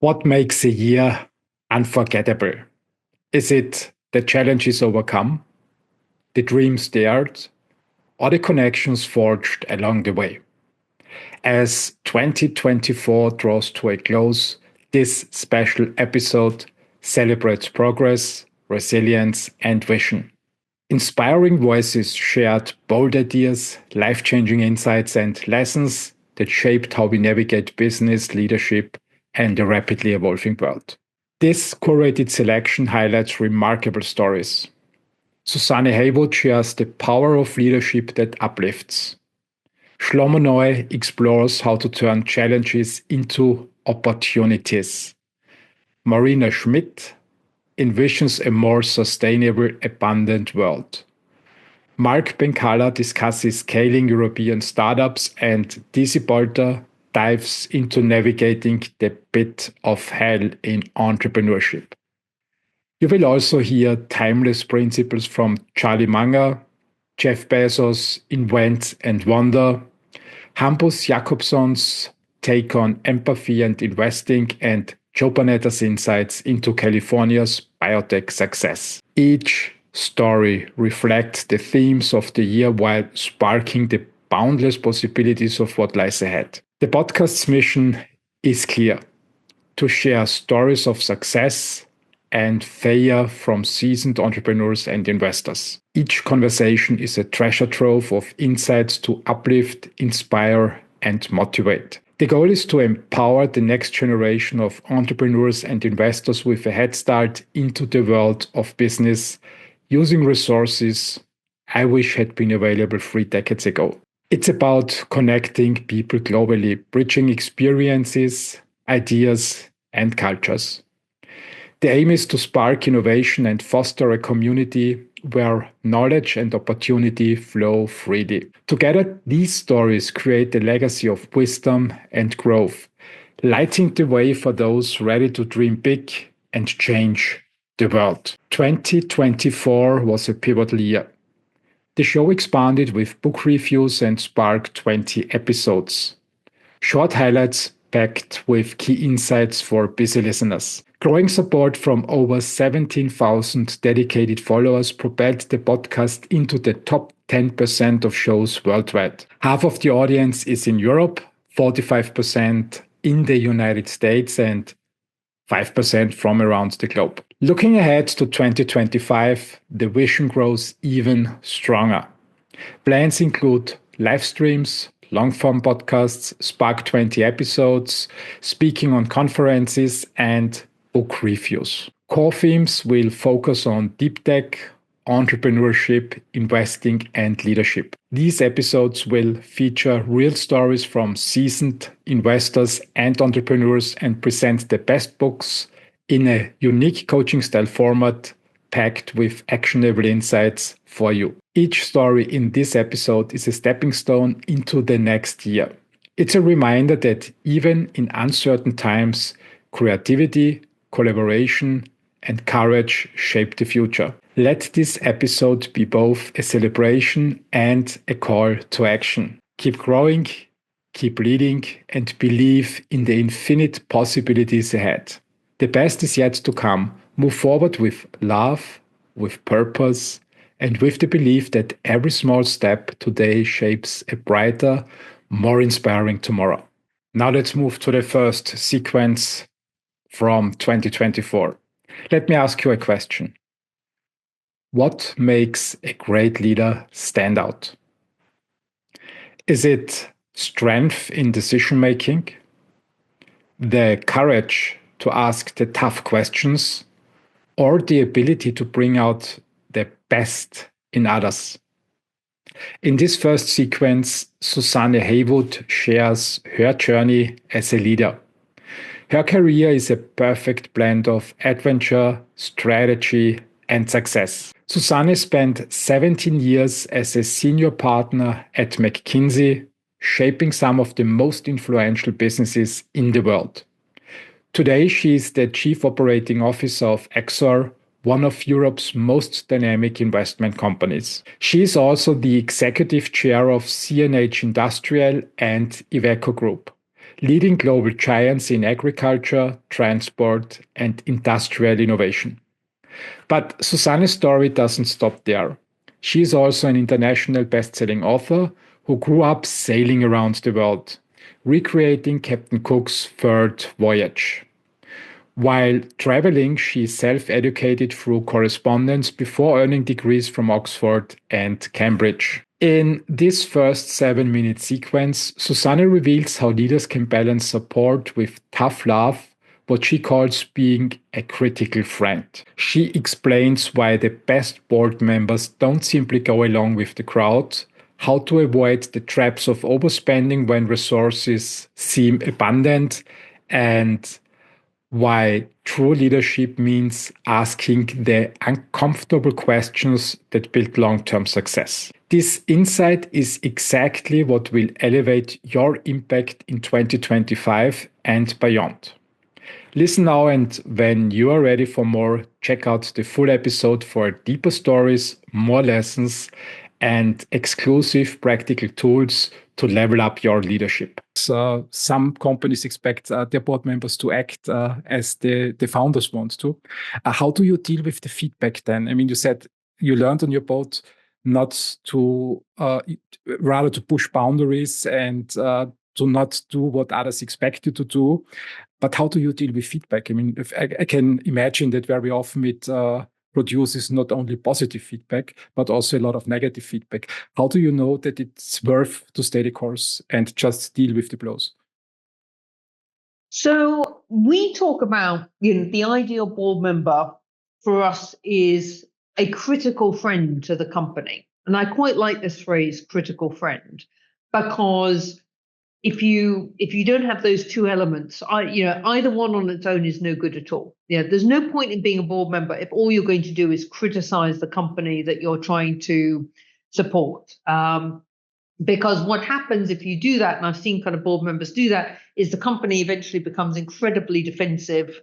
What makes a year unforgettable? Is it the challenges overcome, the dreams dared, or the connections forged along the way? As 2024 draws to a close, this special episode celebrates progress, resilience, and vision. Inspiring voices shared bold ideas, life-changing insights, and lessons that shaped how we navigate business, leadership, and a rapidly evolving world. This curated selection highlights remarkable stories. Suzanne Heywood shares the power of leadership that uplifts. Shlomo Noy explores how to turn challenges into opportunities. Marina Schmidt envisions a more sustainable, abundant world. Marc Penkala discusses scaling European startups, and Palter dives into navigating the pit of hell in entrepreneurship. You will also hear timeless principles from Charlie Munger, Jeff Bezos' Invent and Wonder, Hampus Jakobsson's take on empathy and investing, and Panetta's insights into California's biotech success. Each story reflects the themes of the year while sparking the boundless possibilities of what lies ahead. The podcast's mission is clear: to share stories of success and failure from seasoned entrepreneurs and investors. Each conversation is a treasure trove of insights to uplift, inspire, and motivate. The goal is to empower the next generation of entrepreneurs and investors with a head start into the world of business, using resources I wish had been available 3 decades ago. It's about connecting people globally, bridging experiences, ideas, and cultures. The aim is to spark innovation and foster a community where knowledge and opportunity flow freely. Together, these stories create a legacy of wisdom and growth, lighting the way for those ready to dream big and change the world. 2024 was a pivotal year. The show expanded with book reviews and sparked 20 episodes. Short highlights packed with key insights for busy listeners. Growing support from over 17,000 dedicated followers propelled the podcast into the top 10% of shows worldwide. Half of the audience is in Europe, 45% in the United States, and 5% from around the globe. Looking ahead to 2025, the vision grows even stronger. Plans include live streams, long-form podcasts, Spark 20 episodes, speaking on conferences, and book reviews. Core themes will focus on deep tech, entrepreneurship, investing, and leadership. These episodes will feature real stories from seasoned investors and entrepreneurs and present the best books in a unique coaching style format packed with actionable insights for you. Each story in this episode is a stepping stone into the next year. It's a reminder that even in uncertain times, creativity, collaboration, and courage shape the future. Let this episode be both a celebration and a call to action. Keep growing, keep leading, and believe in the infinite possibilities ahead. The best is yet to come. Move forward with love, with purpose, and with the belief that every small step today shapes a brighter, more inspiring tomorrow. Now let's move to the first sequence from 2024. Let me ask you a question. What makes a great leader stand out? Is it strength in decision making? The courage to ask the tough questions? Or the ability to bring out the best in others? In this first sequence, Suzanne Heywood shares her journey as a leader. Her career is a perfect blend of adventure, strategy, and success. Suzanne spent 17 years as a senior partner at McKinsey, shaping some of the most influential businesses in the world. Today, she is the Chief Operating Officer of Exor, one of Europe's most dynamic investment companies. She is also the Executive Chair of CNH Industrial and Iveco Group. leading global giants in agriculture, transport, and industrial innovation. But Suzanne's story doesn't stop there. She is also an international best-selling author who grew up sailing around the world, recreating Captain Cook's third voyage. While traveling, she self-educated through correspondence before earning degrees from Oxford and Cambridge. In this first 7-minute sequence, Suzanne reveals how leaders can balance support with tough love, what she calls being a critical friend. She explains why the best board members don't simply go along with the crowd, how to avoid the traps of overspending when resources seem abundant, and why true leadership means asking the uncomfortable questions that build long-term success. This insight is exactly what will elevate your impact in 2025 and beyond. Listen now, and when you are ready for more, check out the full episode for deeper stories, more lessons, and exclusive practical tools to level up your leadership. So some companies expect their board members to act as the founders want to. How do you deal with the feedback then? I mean, you said you learned on your boat not to, rather to push boundaries and to not do what others expect you to do. But how do you deal with feedback? I mean, I can imagine that very often it produces not only positive feedback, but also a lot of negative feedback. How do you know that it's worth to stay the course and just deal with the blows? So we talk about, the ideal board member for us is a critical friend to the company. And I quite like this phrase, critical friend, because if you don't have those two elements, either one on its own is no good at all. There's no point in being a board member if all you're going to do is criticize the company that you're trying to support. Because what happens if you do that, and I've seen kind of board members do that, is the company eventually becomes incredibly defensive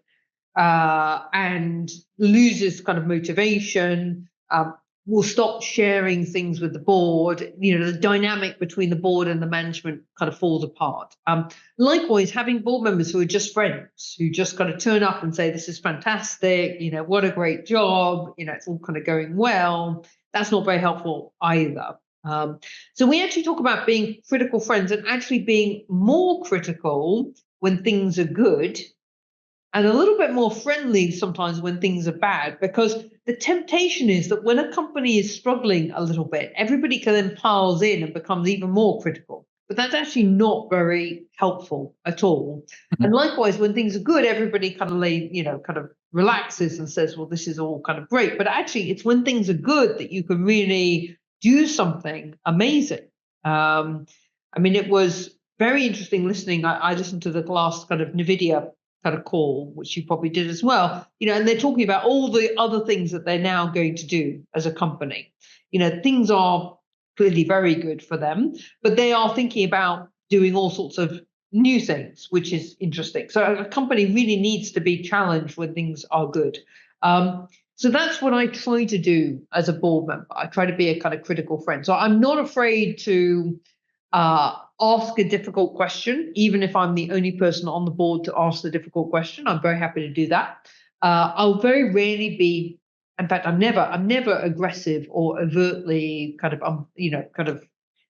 and loses kind of motivation. Will stop sharing things with the board. The dynamic between the board and the management kind of falls apart. Likewise, having board members who are just friends, who just kind of turn up and say, this is fantastic, what a great job, it's all kind of going well. That's not very helpful either. So we actually talk about being critical friends and actually being more critical when things are good and a little bit more friendly sometimes when things are bad, because the temptation is that when a company is struggling a little bit, everybody can then piles in and becomes even more critical. But that's actually not very helpful at all. Mm-hmm. And likewise, when things are good, everybody kind of relaxes and says, well, this is all kind of great. But actually, it's when things are good that you can really do something amazing. It was very interesting listening. I listened to the last kind of NVIDIA kind of call, which you probably did as well, and they're talking about all the other things that they're now going to do as a company. Things are clearly very good for them, but they are thinking about doing all sorts of new things, which is interesting. So a company really needs to be challenged when things are good. So that's what I try to do as a board member. I try to be a kind of critical friend. So I'm not afraid to ask a difficult question, even if I'm the only person on the board to ask the difficult question. I'm very happy to do that. I'll very rarely be, in fact, I'm never aggressive or overtly kind of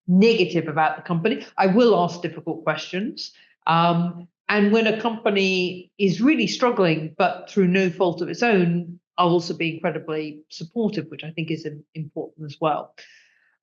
negative about the company. I will ask difficult questions. And when a company is really struggling, but through no fault of its own, I'll also be incredibly supportive, which I think is important as well.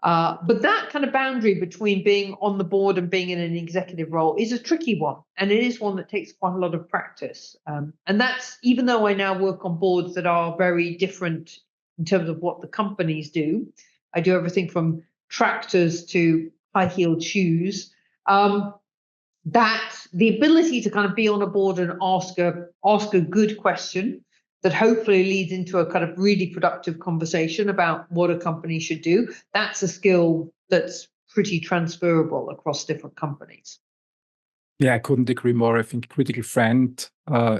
But that kind of boundary between being on the board and being in an executive role is a tricky one. And it is one that takes quite a lot of practice. And that's, even though I now work on boards that are very different in terms of what the companies do. I do everything from tractors to high-heeled shoes. That the ability to kind of be on a board and ask a good question that hopefully leads into a kind of really productive conversation about what a company should do. That's a skill that's pretty transferable across different companies. Yeah, I couldn't agree more. I think critical friend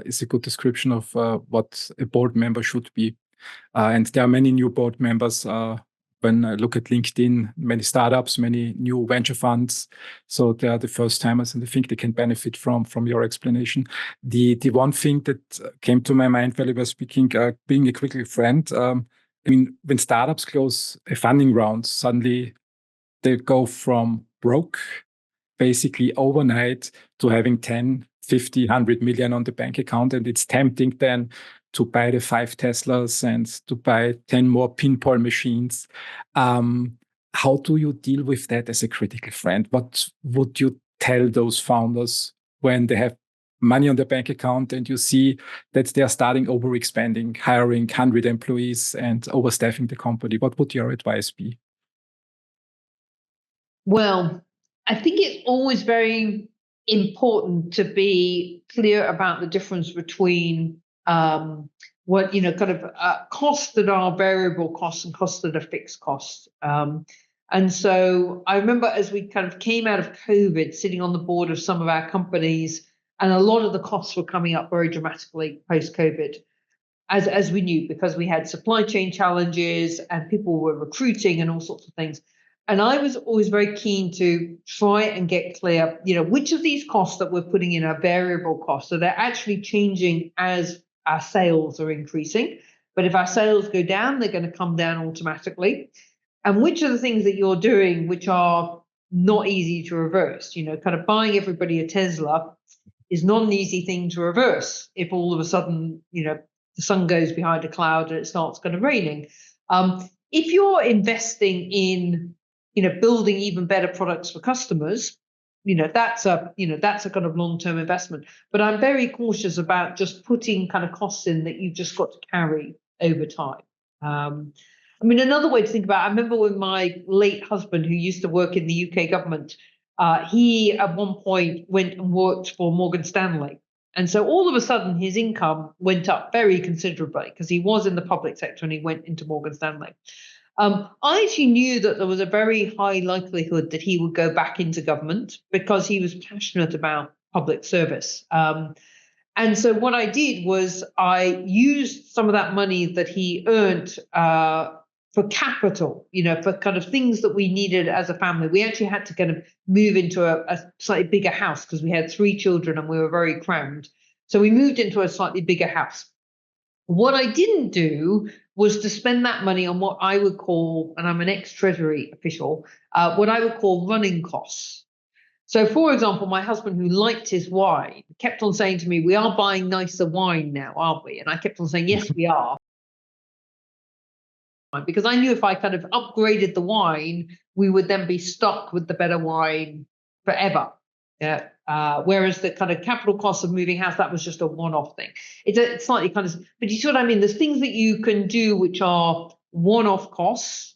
is a good description of what a board member should be. And there are many new board members when I look at LinkedIn, many startups, many new venture funds. So they are the first timers, and I think they can benefit from your explanation. The one thing that came to my mind while I was speaking, being a quick friend, I mean, when startups close a funding round, suddenly they go from broke basically overnight to having 10, 50, 100 million on the bank account. And it's tempting then to buy the 5 Teslas and to buy 10 more pinball machines. How do you deal with that as a critical friend? What would you tell those founders when they have money on their bank account and you see that they are starting overexpanding, hiring 100 employees and overstaffing the company? What would your advice be? Well, I think it's always very important to be clear about the difference between what, costs that are variable costs and costs that are fixed costs. And so I remember as we kind of came out of COVID, sitting on the board of some of our companies, and a lot of the costs were coming up very dramatically post-COVID, as we knew, because we had supply chain challenges and people were recruiting and all sorts of things. And I was always very keen to try and get clear, which of these costs that we're putting in are variable costs. So they're actually changing as our sales are increasing. But if our sales go down, they're going to come down automatically. And which are the things that you're doing which are not easy to reverse? Kind of buying everybody a Tesla is not an easy thing to reverse if all of a sudden, the sun goes behind a cloud and it starts kind of raining. If you're investing in building even better products for customers, that's a kind of long-term investment. But I'm very cautious about just putting kind of costs in that you've just got to carry over time. Another way to think about it, I remember when my late husband, who used to work in the UK government, he at one point went and worked for Morgan Stanley. And so all of a sudden his income went up very considerably because he was in the public sector and he went into Morgan Stanley. I actually knew that there was a very high likelihood that he would go back into government because he was passionate about public service. And so what I did was I used some of that money that he earned for capital, for kind of things that we needed as a family. We actually had to kind of move into a slightly bigger house because we had 3 children and we were very crammed. So we moved into a slightly bigger house. What I didn't do was to spend that money on what I would call, and I'm an ex-Treasury official, what I would call running costs. So, for example, my husband, who liked his wine, kept on saying to me, "We are buying nicer wine now, aren't we?" And I kept on saying, "Yes, we are." Because I knew if I kind of upgraded the wine, we would then be stuck with the better wine forever. Yeah. Whereas the kind of capital costs of moving house, that was just a one-off thing. It's slightly kind of, but you see what I mean? There's things that you can do which are one-off costs,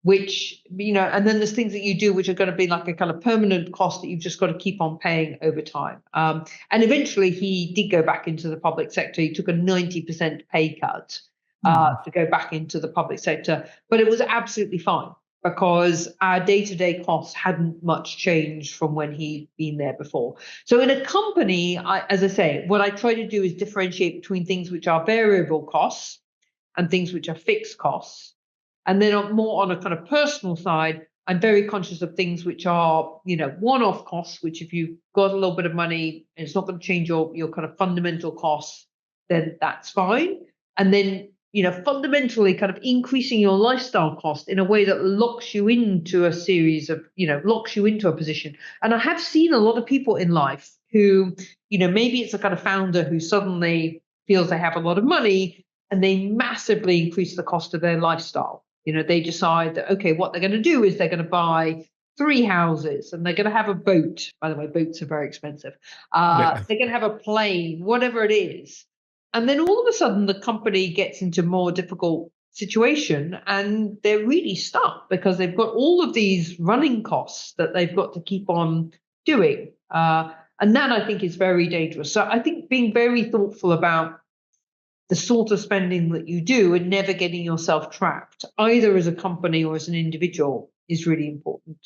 which, and then there's things that you do which are going to be like a kind of permanent cost that you've just got to keep on paying over time. And eventually he did go back into the public sector. He took a 90% pay cut to go back into the public sector, but it was absolutely fine, because our day-to-day costs hadn't much changed from when he'd been there before. So in a company, as I say, what I try to do is differentiate between things which are variable costs and things which are fixed costs. And then more on a kind of personal side, I'm very conscious of things which are, one-off costs, which if you've got a little bit of money and it's not going to change your kind of fundamental costs, then that's fine. And then fundamentally kind of increasing your lifestyle cost in a way that locks you into a series of, locks you into a position. And I have seen a lot of people in life who, maybe it's a kind of founder who suddenly feels they have a lot of money and they massively increase the cost of their lifestyle. They decide that, okay, what they're going to do is they're going to buy 3 houses and they're going to have a boat. By the way, boats are very expensive. They're going to have a plane, whatever it is. And then all of a sudden, the company gets into a more difficult situation and they're really stuck because they've got all of these running costs that they've got to keep on doing. And that, I think, is very dangerous. So I think being very thoughtful about the sort of spending that you do and never getting yourself trapped, either as a company or as an individual, is really important.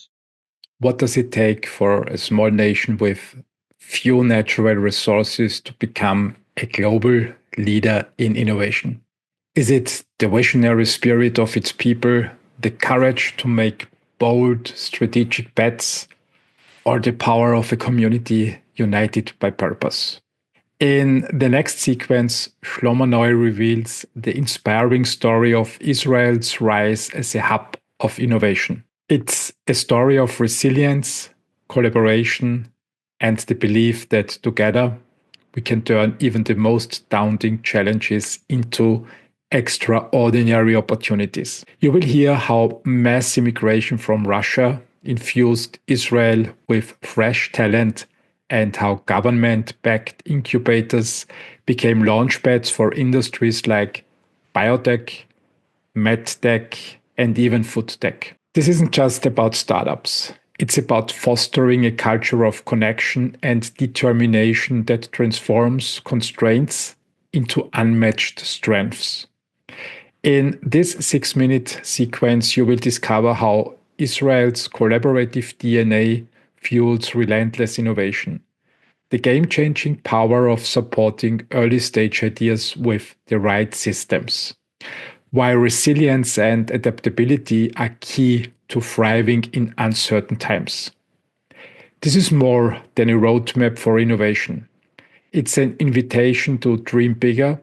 What does it take for a small nation with few natural resources to become a global leader in innovation? Is it the visionary spirit of its people, the courage to make bold strategic bets, or the power of a community united by purpose? In the next sequence, Shlomo Noy reveals the inspiring story of Israel's rise as a hub of innovation. It's a story of resilience, collaboration, and the belief that together we can turn even the most daunting challenges into extraordinary opportunities. You will hear how mass immigration from Russia infused Israel with fresh talent and how government-backed incubators became launchpads for industries like biotech, medtech, and even food tech. This isn't just about startups. It's about fostering a culture of connection and determination that transforms constraints into unmatched strengths. In this 6-minute sequence, you will discover how Israel's collaborative DNA fuels relentless innovation, the game-changing power of supporting early-stage ideas with the right systems, why resilience and adaptability are key to thriving in uncertain times. This is more than a roadmap for innovation. It's an invitation to dream bigger,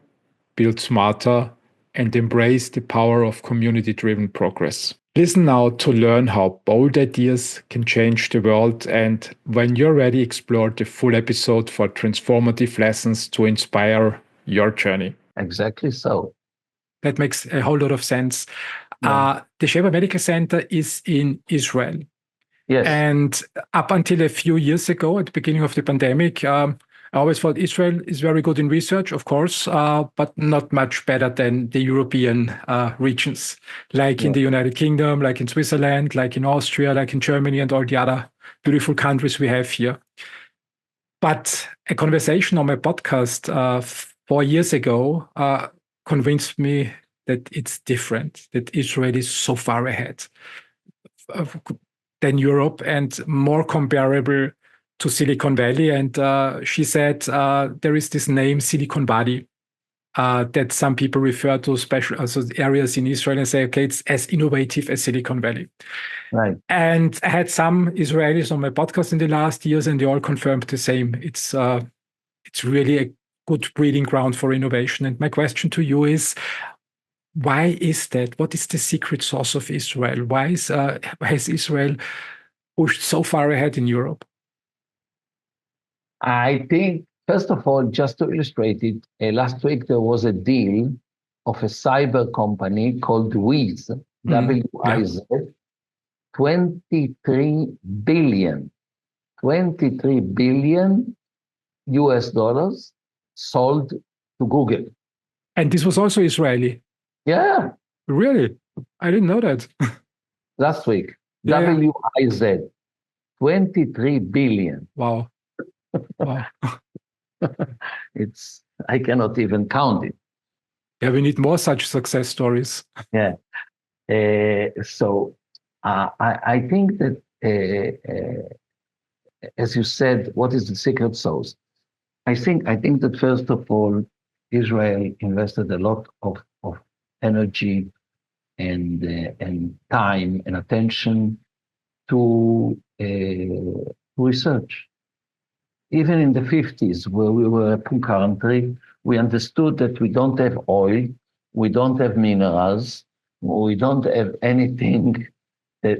build smarter, and embrace the power of community-driven progress. Listen now to learn how bold ideas can change the world, and when you're ready, explore the full episode for transformative lessons to inspire your journey. Exactly so. That makes a whole lot of sense. Yeah. The Sheba Medical Center is in Israel. Yes. And up until a few years ago, at the beginning of the pandemic, I always thought Israel is very good in research, of course, but not much better than the European regions, like in the United Kingdom, like in Switzerland, like in Austria, like in Germany, and all the other beautiful countries we have here. But a conversation on my podcast 4 years ago convinced me that it's different, that Israel is so far ahead than Europe and more comparable to Silicon Valley. And she said there is this name Silicon Valley that some people refer to special areas in Israel and say, okay, it's as innovative as Silicon Valley. Right. And I had some Israelis on my podcast in the last years, and they all confirmed the same. It's really a good breeding ground for innovation. And my question to you is, why is that? What is the secret sauce of Israel? Why has Israel pushed so far ahead in Europe? I think, first of all, just to illustrate it, last week there was a deal of a cyber company called Wiz, W-I-Z, 23 billion US dollars sold to Google. And this was also Israeli? Yeah. Really? I didn't know that. Last week. W-I-Z. 23 billion. Wow. Wow. I cannot even count it. Yeah, we need more such success stories. Yeah. So I think that, as you said, what is the secret sauce? I think that first of all, Israel invested a lot of energy and time and attention to research. Even in the 50s, where we were a poor country, we understood that we don't have oil, we don't have minerals, we don't have anything,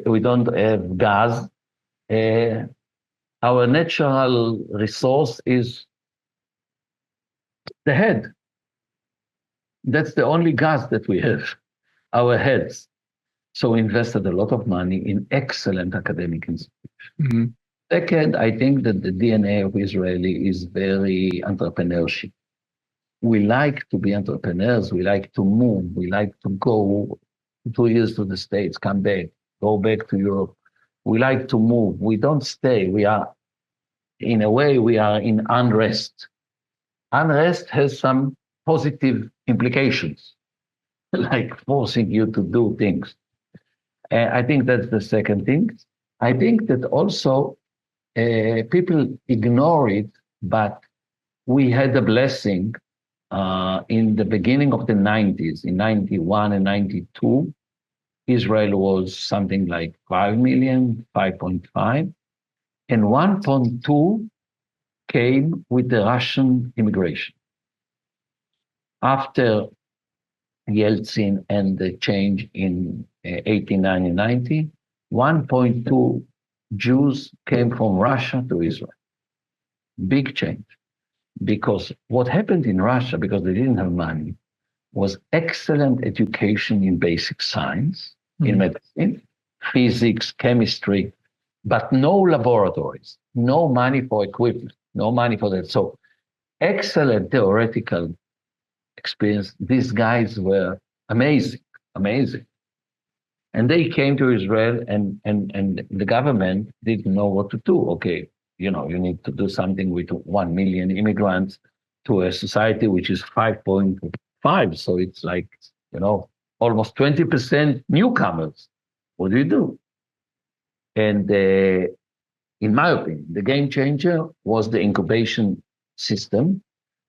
we don't have gas. Our natural resource is the head. That's the only gas that we have, our heads. So we invested a lot of money in excellent academic institutions. Mm-hmm. Second, I think that the DNA of Israeli is very entrepreneurship. We like to be entrepreneurs. We like to move. We like to go 2 years to the States, come back, go back to Europe. We like to move. We don't stay. We are, in a way, we are in unrest. Unrest has some positive implications, like forcing you to do things. I think that's the second thing. I think that also people ignore it, but we had a blessing in the beginning of the 90s, in 91 and 92, Israel was something like 5 million, 5.5, and 1.2 came with the Russian immigration. After Yeltsin and the change in 89 and 90, 1.2 Jews came from Russia to Israel. Big change. Because what happened in Russia, because they didn't have money, was excellent education in basic science, in medicine, physics, chemistry, but no laboratories, no money for equipment, no money for that. So excellent theoretical experience. These guys were amazing, amazing. And they came to Israel and the government didn't know what to do. Okay, you need to do something with 1 million immigrants to a society which is 5.5. So it's like, almost 20% newcomers. What do you do? And in my opinion, the game changer was the incubation system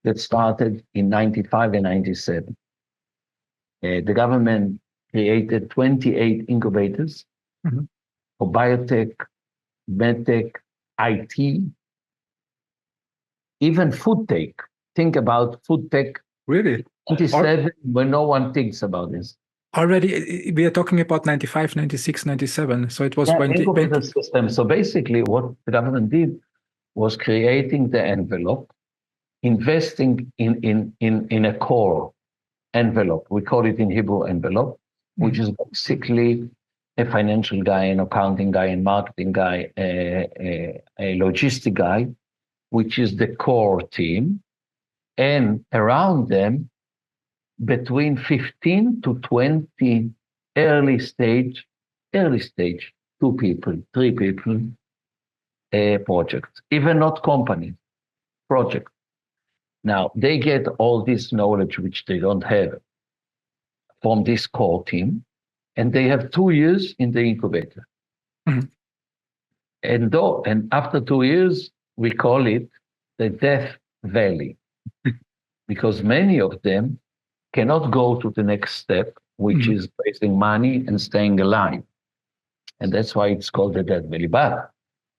that started in 95 and 97. The government created 28 incubators for biotech, medtech, IT, even food tech. Think about food tech. Really? 97, when no one thinks about this. Already, we are talking about 95, 96, 97. So it was incubator system. So basically what the government did was creating the envelope, investing in a core envelope. We call it in Hebrew envelope, which is basically a financial guy, an accounting guy, a marketing guy, a logistic guy, which is the core team. And around them, between 15 to 20 early stage, 2 people, 3 people, projects, even not companies, projects. Now, they get all this knowledge, which they don't have, from this core team, and they have 2 years in the incubator. And after 2 years, we call it the Death Valley, because many of them cannot go to the next step, which is raising money and staying alive. And that's why it's called the Death Valley. But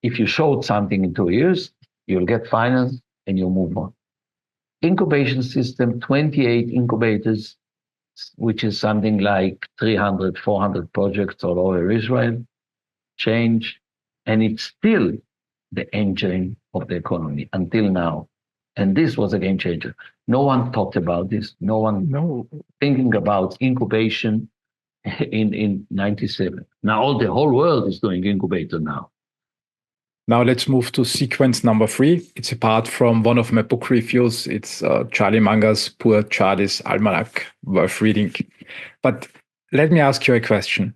if you showed something in 2 years, you'll get finance and you'll move on. Incubation system, 28 incubators, which is something like 300, 400 projects all over Israel, change. And it's still the engine of the economy until now. And this was a game changer. No one talked about this. No one thinking about incubation in 97. Now the whole world is doing incubator now. Now let's move to sequence number 3. It's apart from one of my book reviews. It's Charlie Munger's Poor Charlie's Almanack, worth reading. But let me ask you a question.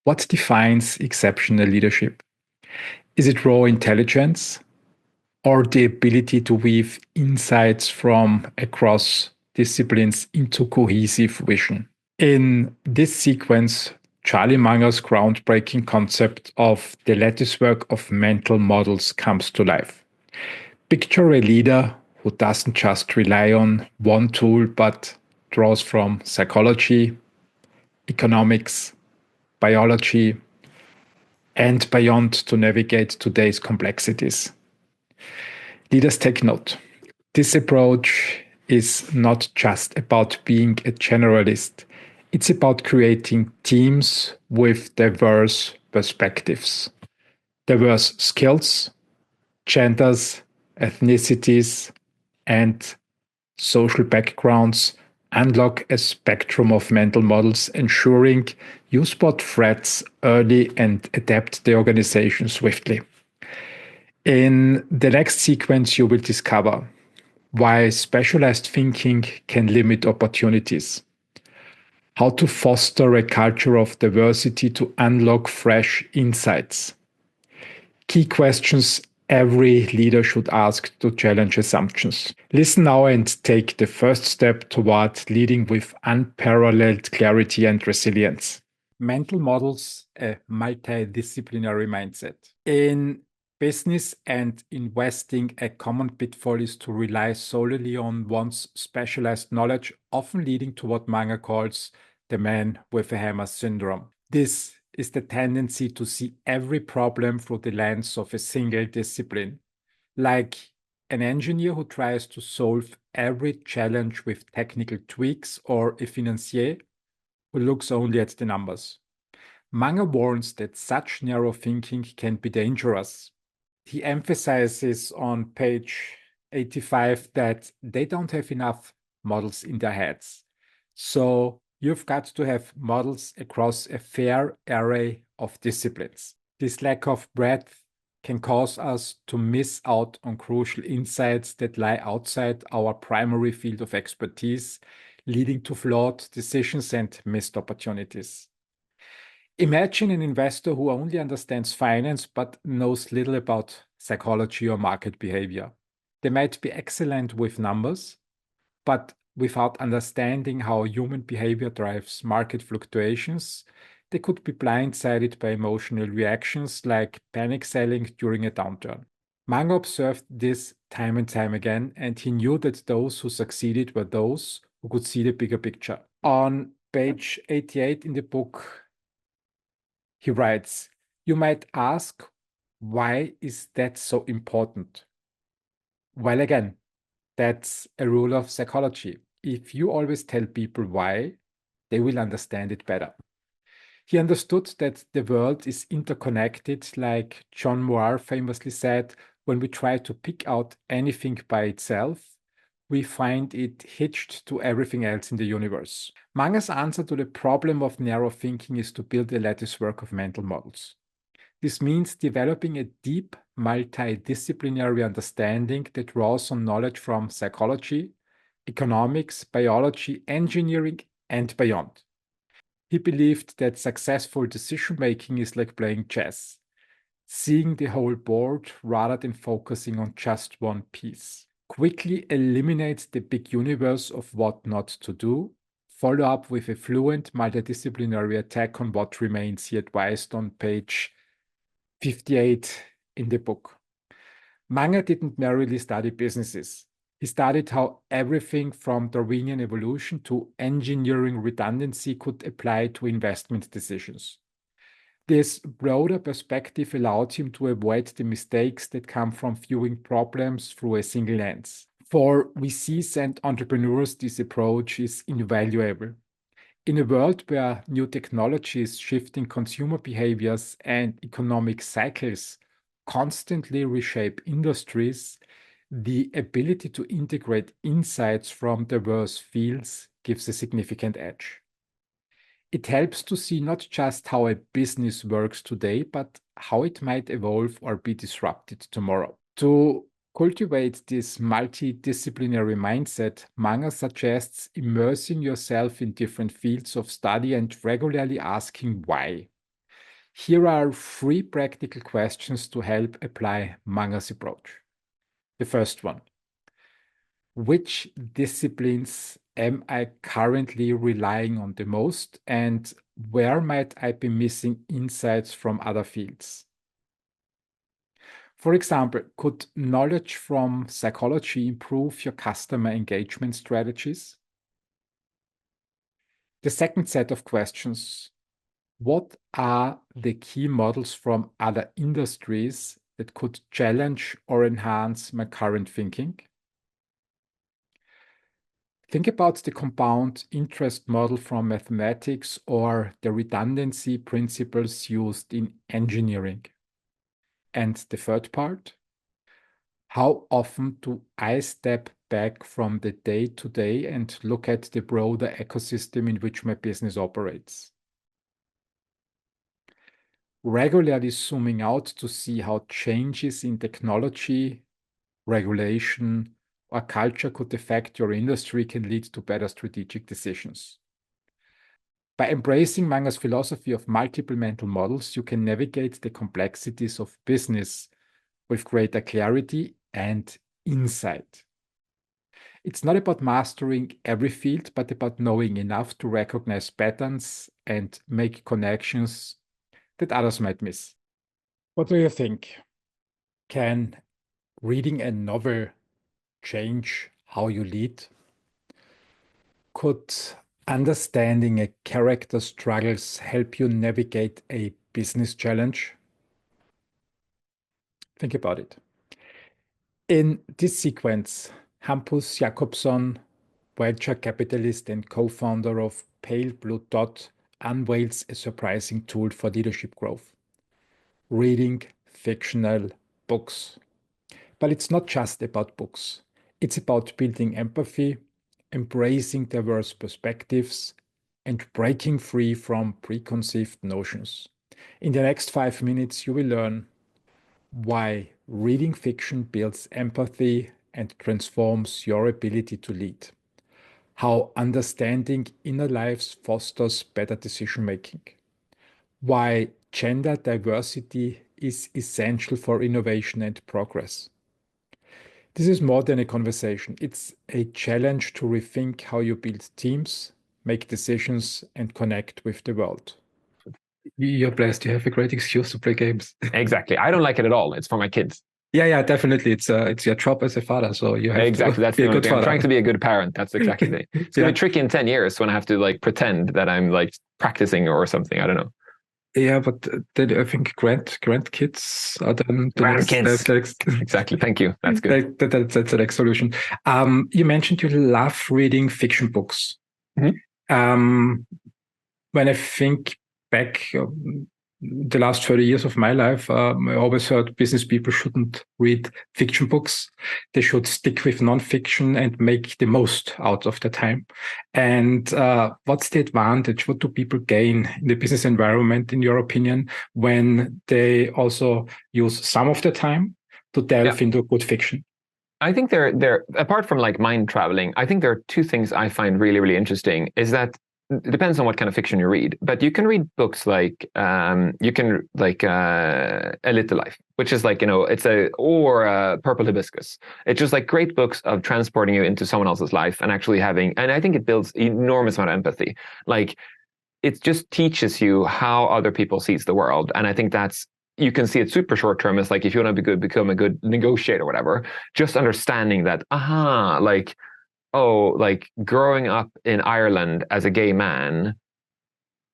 What defines exceptional leadership? Is it raw intelligence or the ability to weave insights from across disciplines into cohesive vision? In this sequence, Charlie Munger's groundbreaking concept of the latticework of mental models comes to life. Picture a leader who doesn't just rely on one tool, but draws from psychology, economics, biology, and beyond to navigate today's complexities. Leaders, take note. This approach is not just about being a generalist. It's about creating teams with diverse perspectives, diverse skills, genders, ethnicities, and social backgrounds. Unlock a spectrum of mental models, ensuring you spot threats early and adapt the organization swiftly. In the next sequence, you will discover why specialized thinking can limit opportunities, how to foster a culture of diversity to unlock fresh insights, key questions every leader should ask to challenge assumptions. Listen now and take the first step toward leading with unparalleled clarity and resilience. Mental models, a multidisciplinary mindset. In Business and investing, a common pitfall is to rely solely on one's specialized knowledge, often leading to what Munger calls the man with a hammer syndrome. This is the tendency to see every problem through the lens of a single discipline, like an engineer who tries to solve every challenge with technical tweaks, or a financier who looks only at the numbers. Munger warns that such narrow thinking can be dangerous. He emphasizes on page 85 that they don't have enough models in their heads. So you've got to have models across a fair array of disciplines. This lack of breadth can cause us to miss out on crucial insights that lie outside our primary field of expertise, leading to flawed decisions and missed opportunities. Imagine an investor who only understands finance but knows little about psychology or market behavior. They might be excellent with numbers, but without understanding how human behavior drives market fluctuations, they could be blindsided by emotional reactions like panic selling during a downturn. Munger observed this time and time again, and he knew that those who succeeded were those who could see the bigger picture. On page 88 in the book, he writes, "You might ask, why is that so important?" Well, again, that's a rule of psychology. If you always tell people why, they will understand it better. He understood that the world is interconnected, like John Moore famously said, when we try to pick out anything by itself, we find it hitched to everything else in the universe. Munger's answer to the problem of narrow thinking is to build a latticework of mental models. This means developing a deep, multidisciplinary understanding that draws on knowledge from psychology, economics, biology, engineering, and beyond. He believed that successful decision-making is like playing chess, seeing the whole board rather than focusing on just one piece. Quickly eliminate the big universe of what not to do, follow up with a fluent multidisciplinary attack on what remains, he advised on page 58 in the book. Munger didn't merely study businesses. He studied how everything from Darwinian evolution to engineering redundancy could apply to investment decisions. This broader perspective allowed him to avoid the mistakes that come from viewing problems through a single lens. For VCs and entrepreneurs, this approach is invaluable. In a world where new technologies, shifting consumer behaviors, and economic cycles constantly reshape industries, the ability to integrate insights from diverse fields gives a significant edge. It helps to see not just how a business works today, but how it might evolve or be disrupted tomorrow. To cultivate this multidisciplinary mindset, Munger suggests immersing yourself in different fields of study and regularly asking why. Here are 3 practical questions to help apply Munger's approach. The first one: which disciplines am I currently relying on the most, and where might I be missing insights from other fields? For example, could knowledge from psychology improve your customer engagement strategies? The second set of questions: what are the key models from other industries that could challenge or enhance my current thinking? Think about the compound interest model from mathematics or the redundancy principles used in engineering. And the third part: how often do I step back from the day-to-day and look at the broader ecosystem in which my business operates? Regularly zooming out to see how changes in technology, regulation, or culture could affect your industry can lead to better strategic decisions. By embracing Munger's philosophy of multiple mental models, you can navigate the complexities of business with greater clarity and insight. It's not about mastering every field, but about knowing enough to recognize patterns and make connections that others might miss. What do you think? Can reading a novel change how you lead? Could understanding a character's struggles help you navigate a business challenge? Think about it. In this sequence, Hampus Jakobsson, venture capitalist and co-founder of Pale Blue Dot, unveils a surprising tool for leadership growth: reading fictional books. But it's not just about books. It's about building empathy, embracing diverse perspectives, and breaking free from preconceived notions. In the next 5 minutes, you will learn why reading fiction builds empathy and transforms your ability to lead, how understanding inner lives fosters better decision making, why gender diversity is essential for innovation and progress. This is more than a conversation. It's a challenge to rethink how you build teams, make decisions, and connect with the world. You're blessed. You have a great excuse to play games. Exactly. I don't like it at all. It's for my kids. Yeah, definitely. It's your job as a father, so you have exactly. That's be the a good thing. I'm father. trying to be a good parent. That's exactly the thing. It's gonna be tricky in 10 years when I have to like pretend that I'm like practicing or something. I don't know. Yeah, but then I think grandkids are then the grandkids. Exactly. Thank you. That's good. That's the next solution. You mentioned you love reading fiction books. Mm-hmm. When I think back the last 30 years of my life, I always heard business people shouldn't read fiction books. They should stick with nonfiction and make the most out of the time. And what's the advantage? What do people gain in the business environment, in your opinion, when they also use some of the time to delve into good fiction? I think they're apart from like mind traveling, I think there are two things I find really, really interesting is that it depends on what kind of fiction you read, but you can read books like A Little Life, which is like, or Purple Hibiscus. It's just like great books of transporting you into someone else's life and actually and I think it builds enormous amount of empathy. Like it just teaches you how other people sees the world. And I think you can see it super short term. It's like, if you want to be good, become a good negotiator or whatever, just understanding that, growing up in Ireland as a gay man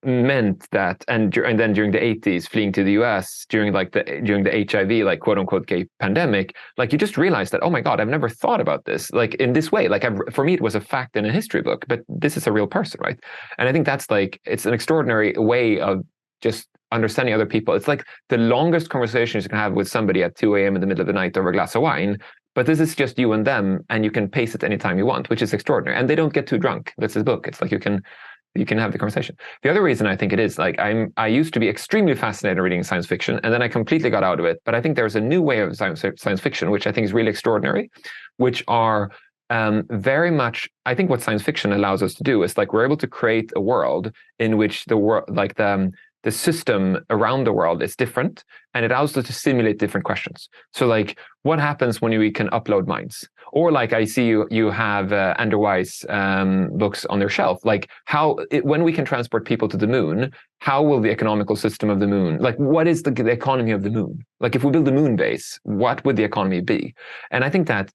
meant that, and then during the 80s, fleeing to the US during the HIV, like quote unquote gay pandemic, like you just realize that, oh my God, I've never thought about this like in this way. Like for me, it was a fact in a history book, but this is a real person, right? And I think that's like, it's an extraordinary way of just understanding other people. It's like the longest conversations you can have with somebody at 2 a.m. in the middle of the night over a glass of wine. But this is just you and them, and you can pace it anytime you want, which is extraordinary. And they don't get too drunk. That's his book. It's like you can have the conversation. The other reason I think it is, like, I used to be extremely fascinated reading science fiction, and then I completely got out of it. But I think there's a new way of science fiction, which I think is really extraordinary, which are very much, I think what science fiction allows us to do is like we're able to create a world in which the world, like the system around the world is different, and it allows us to simulate different questions. So like, what happens when we can upload minds? Or like, I see you have Andrew Weiss books on their shelf. Like when we can transport people to the moon, how will the economical system of the moon, like what is the economy of the moon? Like if we build a moon base, what would the economy be? And I think that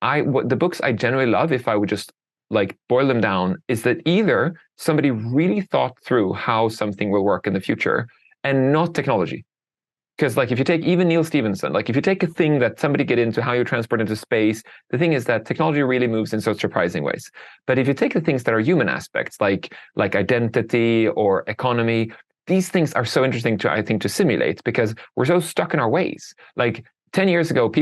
the books I generally love, if I would just like boil them down, is that either somebody really thought through how something will work in the future and not technology. Because like if you take even Neil Stephenson, like if you take a thing that somebody get into how you transport into space, the thing is that technology really moves in such surprising ways. But if you take the things that are human aspects, like identity or economy, these things are so interesting to simulate, because we're so stuck in our ways. Like 10 years ago,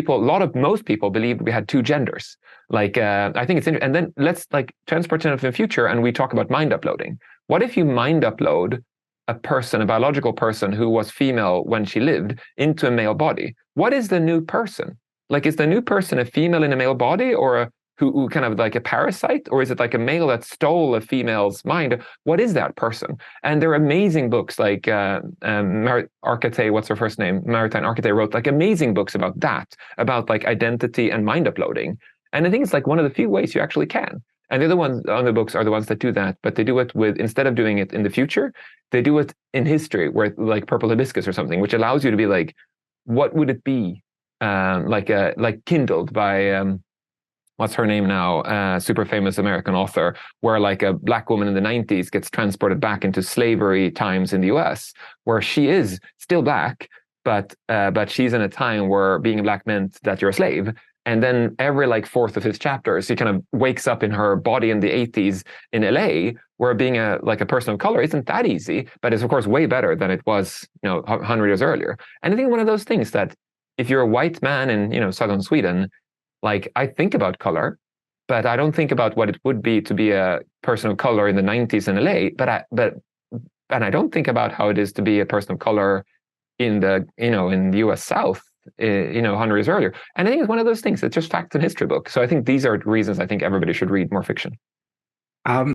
most people believed we had two genders. Like, I think it's interesting. And then let's like transport into the future and we talk about mind uploading. What if you mind upload a biological person who was female when she lived into a male body? What is the new person? Like, is the new person a female in a male body, or who kind of like a parasite? Or is it like a male that stole a female's mind? What is that person? And there are amazing books like Archete, what's her first name? Maritime Archete wrote like amazing books about that, about like identity and mind uploading. And I think it's like one of the few ways you actually can. And the other ones on the books are the ones that do that, but they do it instead of doing it in the future, they do it in history, where like Purple Hibiscus or something, which allows you to be like, what would it be like kindled by what's her name now? Super famous American author, where like a black woman in the 90s gets transported back into slavery times in the US, where she is still black, but she's in a time where being a black meant that you're a slave. And then every like fourth or fifth chapter, she kind of wakes up in her body in the 80s in LA, where being a person of color isn't that easy, but it's of course way better than it was, 100 years earlier. And I think one of those things that if you're a white man in, southern Sweden, like I think about color, but I don't think about what it would be to be a person of color in the 90s in LA. And I don't think about how it is to be a person of color in the in the US South, 100 years earlier. And I think it's one of those things. It's just facts and history book. So I think these are reasons I think everybody should read more fiction.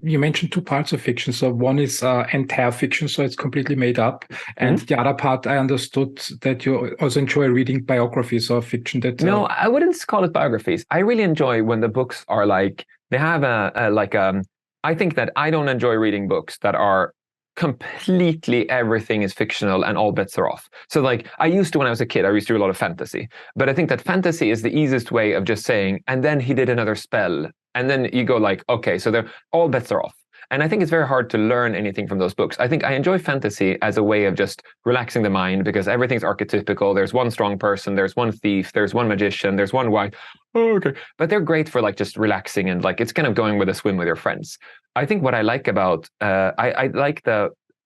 You mentioned two parts of fiction. So one is entire fiction, so it's completely made up. And the other part, I understood that you also enjoy reading biographies or fiction that... No, I wouldn't call it biographies. I really enjoy when the books are like, they have I think that I don't enjoy reading books that are completely everything is fictional and all bets are off. So like I used to, when I was a kid, I used to do a lot of fantasy. But I think that fantasy is the easiest way of just saying, and then he did another spell. And then you go like, okay, so they're all bets are off. And I think it's very hard to learn anything from those books. I think I enjoy fantasy as a way of just relaxing the mind because everything's archetypical. There's one strong person, there's one thief, there's one magician, there's one white. Oh, okay. But they're great for like just relaxing and like it's kind of going with a swim with your friends. I think what I like about, I like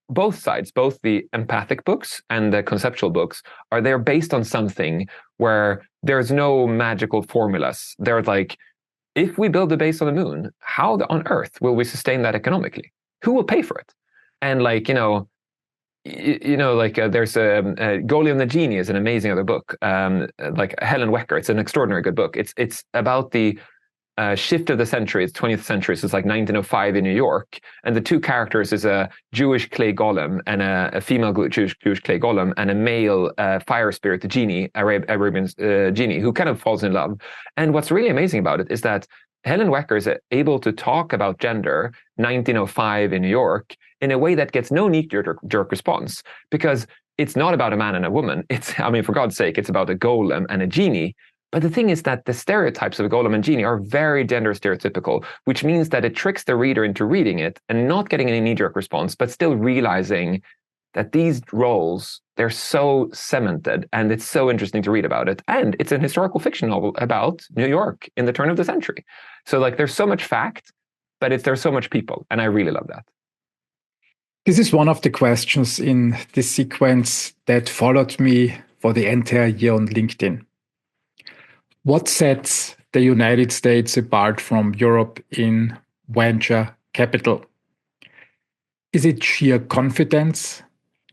both sides, both the empathic books and the conceptual books, they're based on something where there's no magical formulas. They're like, if we build a base on the moon, how on earth will we sustain that economically? Who will pay for it? And like, there's Golem the Genie is an amazing other book. Like Helen Wecker, it's an extraordinary good book. It's about the shift of the century. It's 20th century. So it's like 1905 in New York. And the two characters is a Jewish clay golem and a female Jewish clay golem and a male fire spirit, the genie, Arabian genie, who kind of falls in love. And what's really amazing about it is that Helen Wecker is able to talk about gender 1905 in New York in a way that gets no knee-jerk response because it's not about a man and a woman. For God's sake, it's about a golem and a genie. But the thing is that the stereotypes of a golem and genie are very gender stereotypical, which means that it tricks the reader into reading it and not getting any knee-jerk response, but still realizing that these roles, they're so cemented and it's so interesting to read about it. And it's an historical fiction novel about New York in the turn of the century. So like there's so much fact, but there's so much people. And I really love that. This is one of the questions in this sequence that followed me for the entire year on LinkedIn. What sets the United States apart from Europe in venture capital? Is it sheer confidence,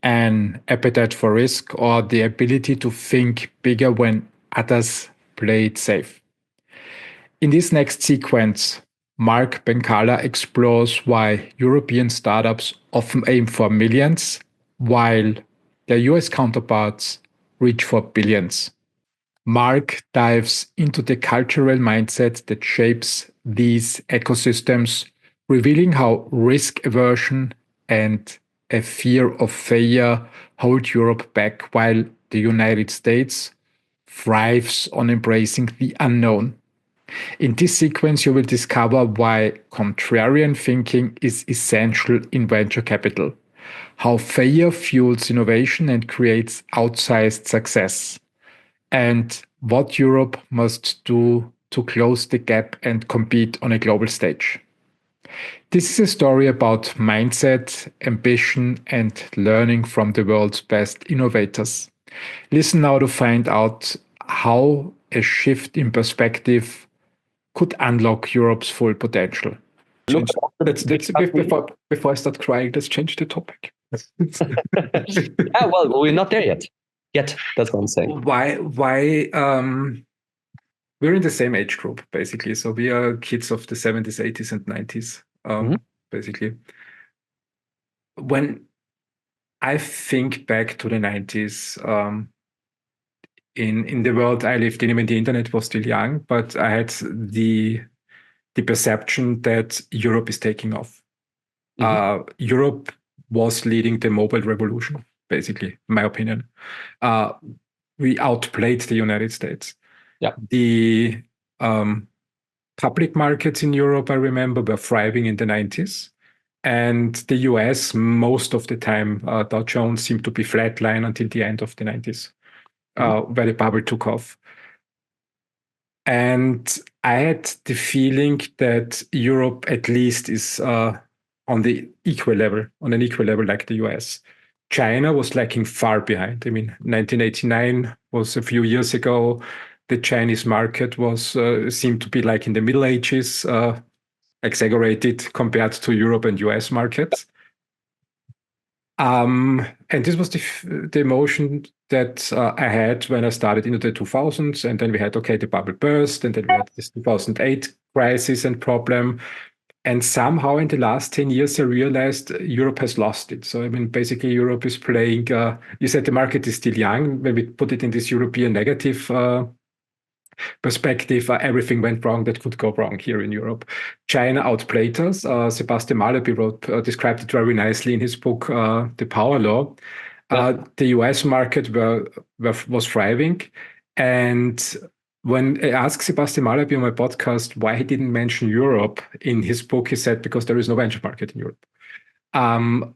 an appetite for risk, or the ability to think bigger when others play it safe? In this next sequence, Marc Penkala explores why European startups often aim for millions, while their US counterparts reach for billions. Marc dives into the cultural mindset that shapes these ecosystems, revealing how risk aversion and a fear of failure hold Europe back while the United States thrives on embracing the unknown. In this sequence, you will discover why contrarian thinking is essential in venture capital, how failure fuels innovation and creates outsized success, and what Europe must do to close the gap and compete on a global stage. This is a story about mindset, ambition, and learning from the world's best innovators. Listen now to find out how a shift in perspective could unlock Europe's full potential. Before I start crying, let's change the topic. Well, we're not there yet. That's what I'm saying. Why we're in the same age group, basically. So we are kids of the 70s, 80s, and 90s, basically. When I think back to the 90s, in the world I lived in, when the internet was still young, but I had the perception that Europe is taking off. Europe was leading the mobile revolution, basically, in my opinion. we outplayed the United States. Yeah. The public markets in Europe, I remember, were thriving in the 90s. And the US, most of the time, Dow Jones seemed to be flatline until the end of the 90s, where the bubble took off. And I had the feeling that Europe at least is on an equal level like the US. China was lagging far behind. I mean, 1989 was a few years ago. The Chinese market was seemed to be like in the Middle Ages, exaggerated compared to Europe and US markets. And this was the emotion that I had when I started into the 2000s. And then we had, okay, the bubble burst, and then we had this 2008 crisis and problem. And somehow in the last 10 years, I realized Europe has lost it. So, I mean, basically Europe is playing, you said the market is still young. When we put it in this European negative perspective, everything went wrong that could go wrong here in Europe. China outplayed us. Sebastian Mallaby described it very nicely in his book, The Power Law. The US market was thriving. And when I asked Sebastian Mallaby on my podcast why he didn't mention Europe in his book, he said, because there is no venture market in Europe.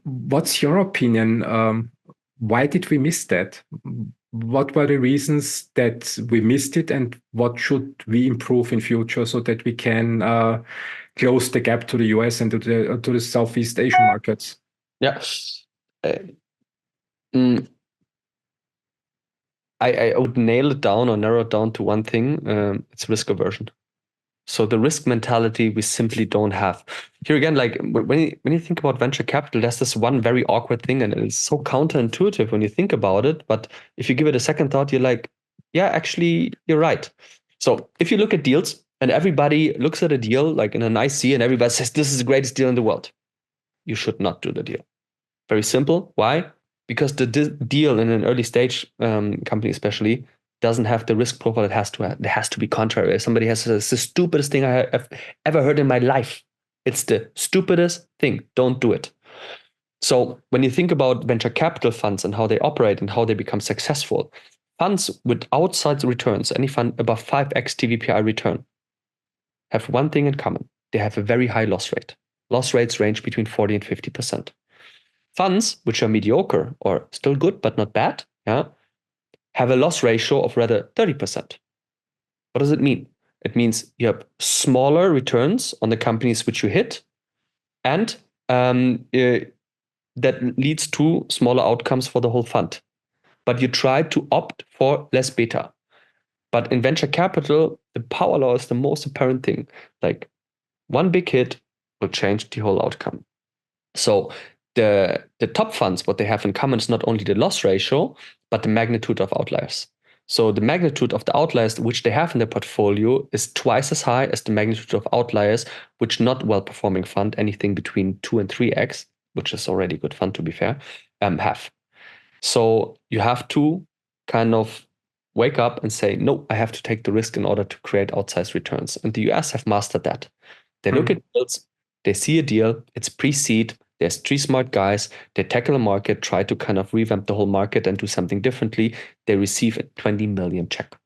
What's your opinion? Why did we miss that? What were the reasons that we missed it, and what should we improve in future so that we can close the gap to the US and to the Southeast Asian markets? Yeah. I would nail it down or narrow it down to one thing. It's risk aversion. So the risk mentality we simply don't have. Here again, like when you think about venture capital, there's this one very awkward thing, and it's so counterintuitive when you think about it. But if you give it a second thought, you're like, yeah, actually, you're right. So if you look at deals and everybody looks at a deal like in an IC and everybody says, this is the greatest deal in the world, you should not do the deal. Very simple. Why? Because the deal in an early stage company especially doesn't have the risk profile it has to have. It has to be contrary. Somebody has said, it's the stupidest thing I have ever heard in my life. It's the stupidest thing. Don't do it. So when you think about venture capital funds and how they operate and how they become successful, funds with outside returns, any fund above 5x TVPI return, have one thing in common. They have a very high loss rate. Loss rates range between 40 and 50%. Funds, which are mediocre or still good but not bad, have a loss ratio of rather 30%. What does it mean? It means you have smaller returns on the companies which you hit, and that leads to smaller outcomes for the whole fund. But you try to opt for less beta. But in venture capital, the power law is the most apparent thing. Like one big hit will change the whole outcome. So the top funds, what they have in common is not only the loss ratio, but the magnitude of outliers. So the magnitude of the outliers which they have in their portfolio is twice as high as the magnitude of outliers which not well-performing fund, anything between 2 and 3x, which is already good fund to be fair, have. So you have to kind of wake up and say, no, I have to take the risk in order to create outsized returns. And the US have mastered that. They look at deals, they see a deal, it's pre-seed, there's 3 smart guys, they tackle a market, try to kind of revamp the whole market and do something differently. They receive a 20 million check.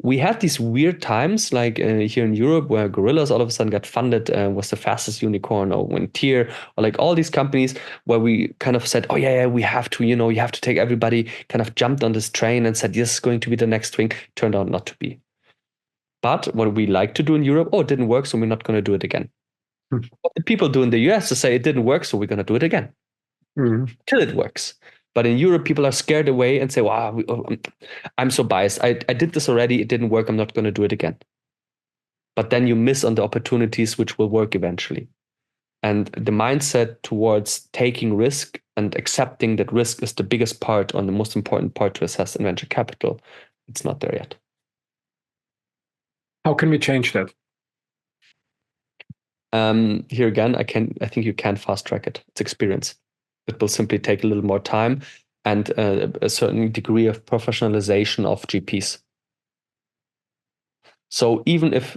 We had these weird times like here in Europe where Gorillas all of a sudden got funded, was the fastest unicorn, or Tier, or like all these companies where we kind of said, oh yeah, we have to, you have to take everybody, kind of jumped on this train and said, this is going to be the next thing. Turned out not to be. But what we like to do in Europe, it didn't work, so we're not going to do it again. What the people do in the US to say it didn't work, so we're going to do it again. Till it works. But in Europe, people are scared away and say, wow, I'm so biased. I did this already. It didn't work. I'm not going to do it again. But then you miss on the opportunities which will work eventually. And the mindset towards taking risk and accepting that risk is the biggest part, or the most important part to assess in venture capital, it's not there yet. How can we change that? Here again, I think you can fast track it. It's experience. It will simply take a little more time and a certain degree of professionalization of GPs. So even if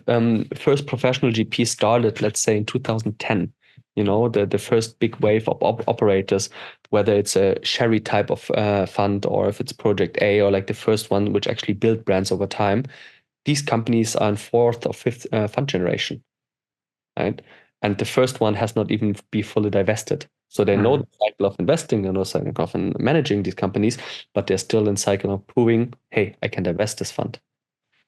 first professional GP started, let's say in 2010, the first big wave of operators, whether it's a Sherry type of fund or if it's Project A or like the first one which actually built brands over time, these companies are in fourth or fifth fund generation, right? And the first one has not even be fully divested. So they know the cycle of investing, they know the cycle of managing these companies, but they're still in cycle of proving, hey, I can divest this fund.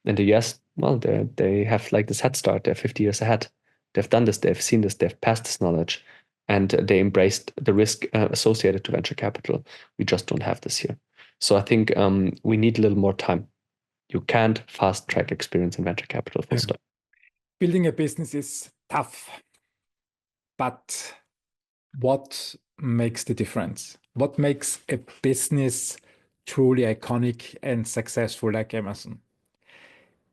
In the US, well, they have like this head start. They're 50 years ahead. They've done this, they've seen this, they've passed this knowledge, and they embraced the risk associated to venture capital. We just don't have this here. So I think we need a little more time. You can't fast track experience in venture capital, full stop. Building a business is tough, but what makes the difference? What makes a business truly iconic and successful like Amazon?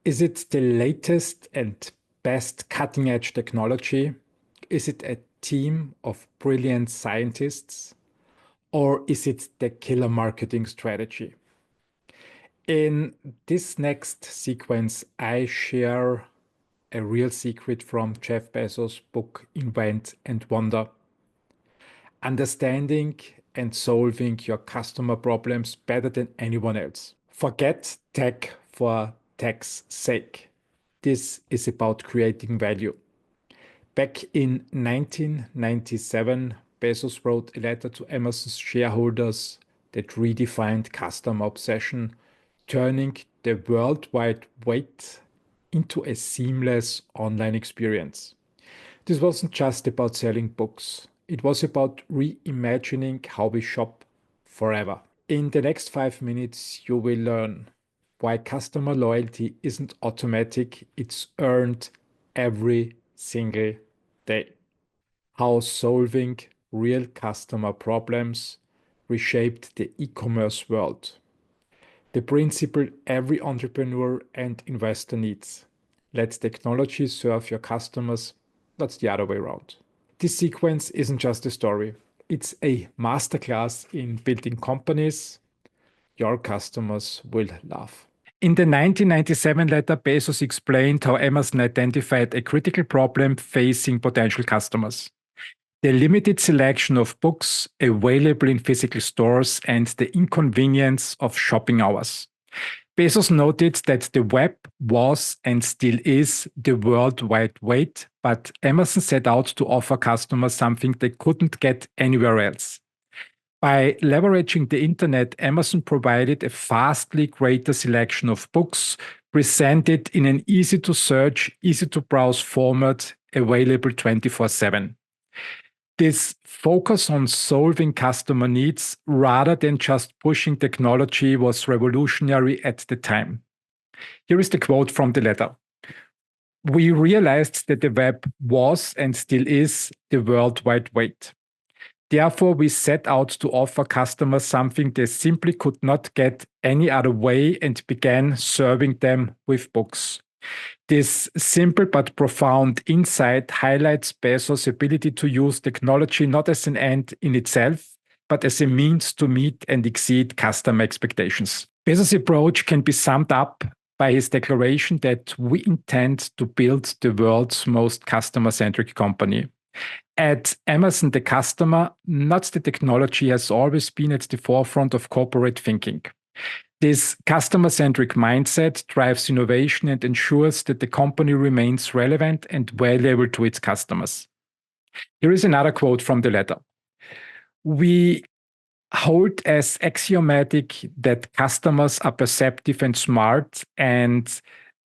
Is it the latest and best cutting-edge technology? Is it a team of brilliant scientists? Or is it the killer marketing strategy? In this next sequence, I share a real secret from Jeff Bezos' book, Invent and Wonder. Understanding and solving your customer problems better than anyone else. Forget tech for tech's sake. This is about creating value. Back in 1997, Bezos wrote a letter to Amazon's shareholders that redefined customer obsession, turning the World Wide Web into a seamless online experience. This wasn't just about selling books. It was about reimagining how we shop forever. In the next 5 minutes, you will learn why customer loyalty isn't automatic, it's earned every single day. How solving real customer problems reshaped the e-commerce world. The principle every entrepreneur and investor needs. Let technology serve your customers, not the other way around. This sequence isn't just a story. It's a masterclass in building companies your customers will love. In the 1997 letter, Bezos explained how Amazon identified a critical problem facing potential customers. The limited selection of books available in physical stores and the inconvenience of shopping hours. Bezos noted that the web was and still is the World Wide Web, but Amazon set out to offer customers something they couldn't get anywhere else. By leveraging the internet, Amazon provided a vastly greater selection of books presented in an easy-to-search, easy-to-browse format available 24/7. This focus on solving customer needs rather than just pushing technology was revolutionary at the time. Here is the quote from the letter. We realized that the web was and still is the World Wide Web. Therefore, we set out to offer customers something they simply could not get any other way and began serving them with books. This simple but profound insight highlights Bezos' ability to use technology not as an end in itself, but as a means to meet and exceed customer expectations. Bezos' approach can be summed up by his declaration that we intend to build the world's most customer-centric company. At Amazon, the customer, not the technology, has always been at the forefront of corporate thinking. This customer-centric mindset drives innovation and ensures that the company remains relevant and valuable to its customers. Here is another quote from the letter. We hold as axiomatic that customers are perceptive and smart, and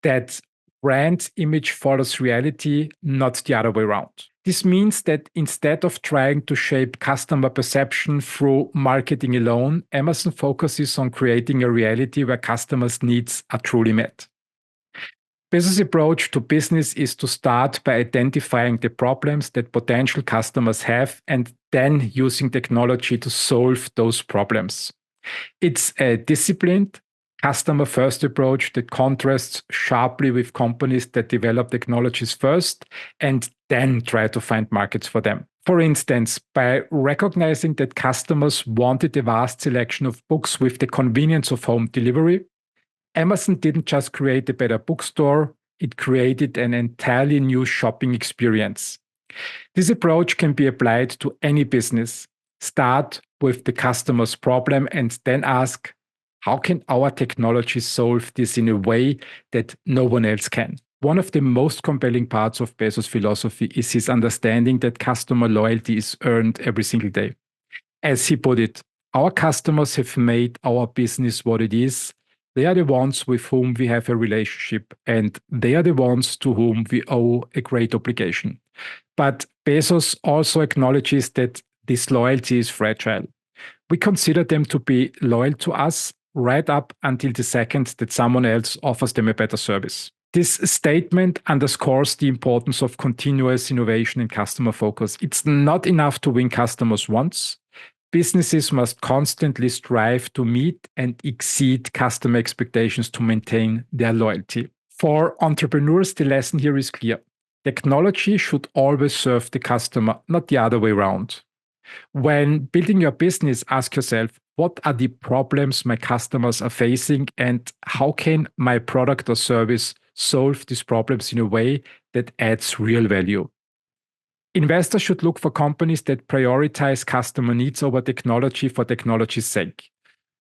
that brand image follows reality, not the other way around. This means that instead of trying to shape customer perception through marketing alone, Amazon focuses on creating a reality where customers' needs are truly met. Bezos' approach to business is to start by identifying the problems that potential customers have and then using technology to solve those problems. It's a disciplined, customer-first approach that contrasts sharply with companies that develop technologies first and then try to find markets for them. For instance, by recognizing that customers wanted a vast selection of books with the convenience of home delivery, Amazon didn't just create a better bookstore, it created an entirely new shopping experience. This approach can be applied to any business. Start with the customer's problem and then ask, how can our technology solve this in a way that no one else can? One of the most compelling parts of Bezos' philosophy is his understanding that customer loyalty is earned every single day. As he put it, our customers have made our business what it is. They are the ones with whom we have a relationship, and they are the ones to whom we owe a great obligation. But Bezos also acknowledges that this loyalty is fragile. We consider them to be loyal to us right up until the second that someone else offers them a better service. This statement underscores the importance of continuous innovation and customer focus. It's not enough to win customers once. Businesses must constantly strive to meet and exceed customer expectations to maintain their loyalty. For entrepreneurs, the lesson here is clear. Technology should always serve the customer, not the other way around. When building your business, ask yourself, what are the problems my customers are facing, and how can my product or service solve these problems in a way that adds real value? Investors should look for companies that prioritize customer needs over technology for technology's sake.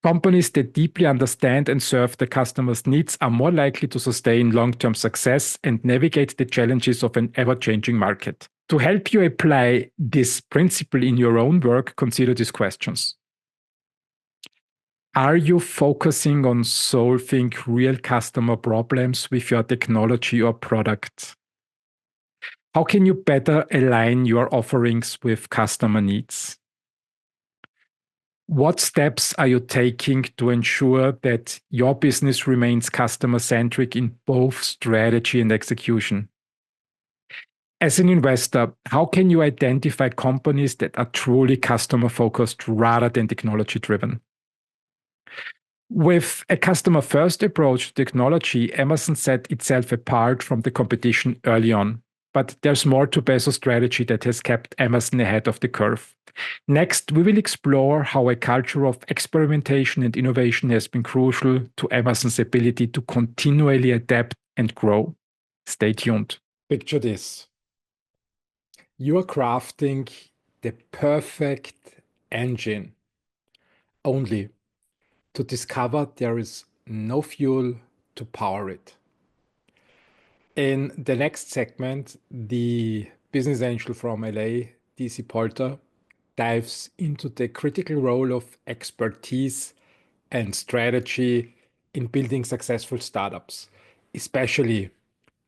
Companies that deeply understand and serve the customer's needs are more likely to sustain long-term success and navigate the challenges of an ever-changing market. To help you apply this principle in your own work, consider these questions. Are you focusing on solving real customer problems with your technology or product? How can you better align your offerings with customer needs? What steps are you taking to ensure that your business remains customer-centric in both strategy and execution? As an investor, how can you identify companies that are truly customer-focused rather than technology-driven? With a customer-first approach to technology, Amazon set itself apart from the competition early on. But there's more to Bezos' strategy that has kept Amazon ahead of the curve. Next, we will explore how a culture of experimentation and innovation has been crucial to Amazon's ability to continually adapt and grow. Stay tuned. Picture this. You are crafting the perfect engine, only to discover there is no fuel to power it. In the next segment, the business angel from LA, DC Palter, dives into the critical role of expertise and strategy in building successful startups, especially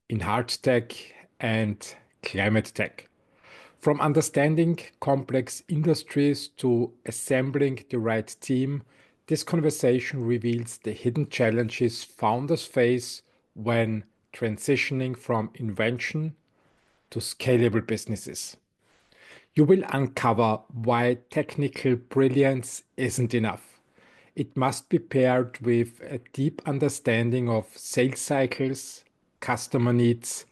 in hard tech and climate tech. From understanding complex industries to assembling the right team, this conversation reveals the hidden challenges founders face when transitioning from invention to scalable businesses. You will uncover why technical brilliance isn't enough. It must be paired with a deep understanding of sales cycles, customer needs,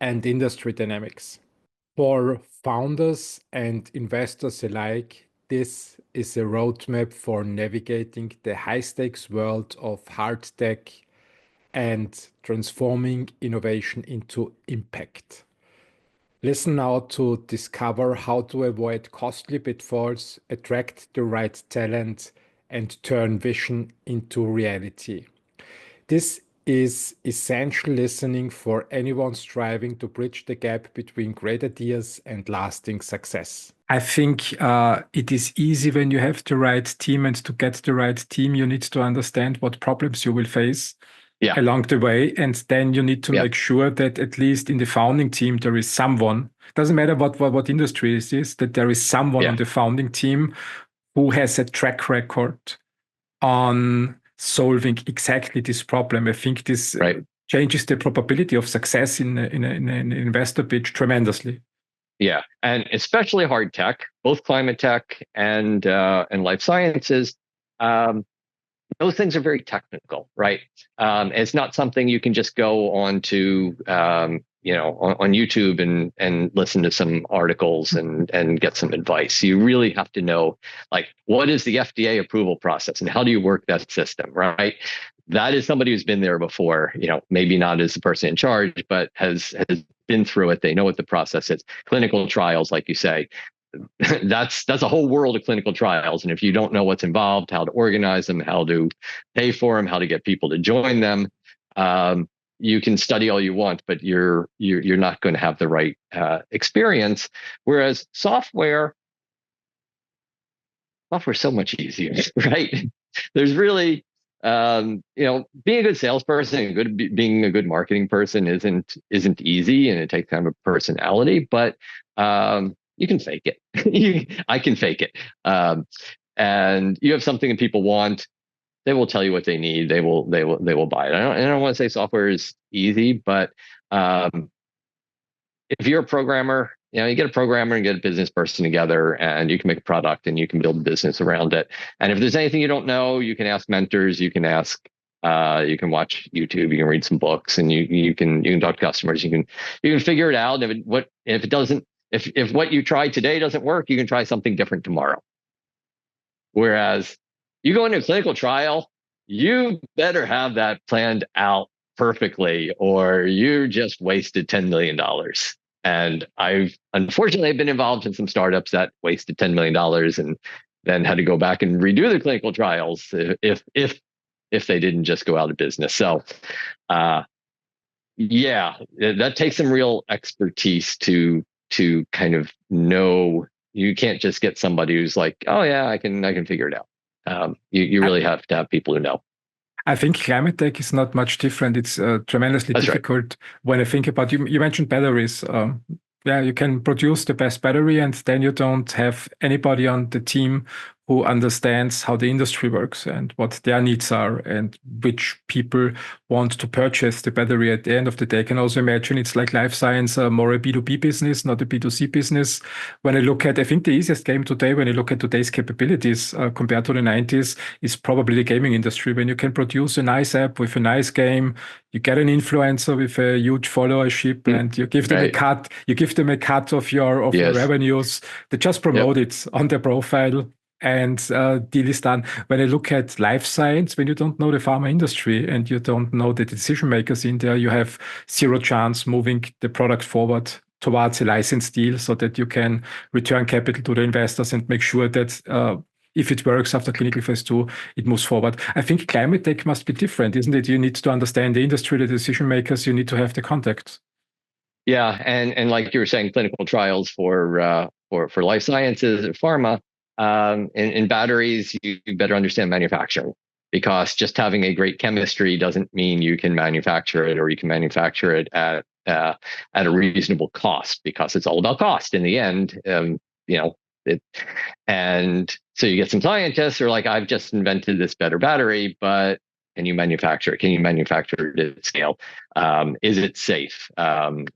and industry dynamics. For founders and investors alike, this is a roadmap for navigating the high-stakes world of hard tech and transforming innovation into impact. Listen now to discover how to avoid costly pitfalls, attract the right talent, and turn vision into reality. This is essential listening for anyone striving to bridge the gap between great ideas and lasting success. I think it is easy when you have the right team, and to get the right team, you need to understand what problems you will face along the way. And then you need to make sure that at least in the founding team, there is someone, doesn't matter what industry it is, that there is someone on the founding team who has a track record on solving exactly this problem. I think this changes the probability of success in an investor pitch tremendously. Yeah, and especially hard tech, both climate tech and life sciences. Those things are very technical, right? It's not something you can just go on to, on YouTube and listen to some articles and get some advice. You really have to know, like, what is the FDA approval process and how do you work that system, right? That is somebody who's been there before, maybe not as the person in charge, but has been through it. They know what the process is. Clinical trials, like you say, that's a whole world of clinical trials. And if you don't know what's involved, how to organize them, how to pay for them, how to get people to join them, you can study all you want, but you're not going to have the right experience. Whereas software's so much easier, right? There's really, being a good salesperson and being a good marketing person isn't easy, and it takes kind of a personality, but you can fake it. I can fake it. And you have something that people want, they will tell you what they need. They will buy it. I don't want to say software is easy, but if you're a programmer, you get a programmer and get a business person together, and you can make a product and you can build a business around it. And if there's anything you don't know, you can ask mentors, you can watch YouTube, you can read some books, and you can talk to customers. You can figure it out. If what you try today doesn't work, you can try something different tomorrow. Whereas you go into a clinical trial, you better have that planned out perfectly, or you just wasted $10 million. And I've unfortunately been involved in some startups that wasted $10 million and then had to go back and redo the clinical trials if they didn't just go out of business. So, that takes some real expertise to kind of know. You can't just get somebody who's like, oh yeah, I can figure it out. You really have to have people who know. I think climate tech is not much different. It's tremendously difficult. Right. When I think about you mentioned batteries. You can produce the best battery, and then you don't have anybody on the team who understands how the industry works and what their needs are and which people want to purchase the battery at the end of the day. I can also imagine it's like life science, more a B2B business, not a B2C business. When I think the easiest game today, when you look at today's capabilities compared to the 90s, is probably the gaming industry. When you can produce a nice app with a nice game, you get an influencer with a huge followership, and you give them a cut. You give them a cut of your revenues. They just promote it on their profile, and deal is done. When I look at life science, when you don't know the pharma industry and you don't know the decision makers in there, you have zero chance moving the product forward towards a license deal so that you can return capital to the investors and make sure that if it works after clinical phase 2, it moves forward. I think climate tech must be different, isn't it? You need to understand the industry, the decision makers, you need to have the contacts. Yeah, and like you were saying, clinical trials for life sciences and pharma. In batteries, you better understand manufacturing, because just having a great chemistry doesn't mean you can manufacture it, or you can manufacture it at a reasonable cost, because it's all about cost in the end. And so you get some scientists who are like, I've just invented this better battery, but can you manufacture it? Can you manufacture it at scale? Is it safe?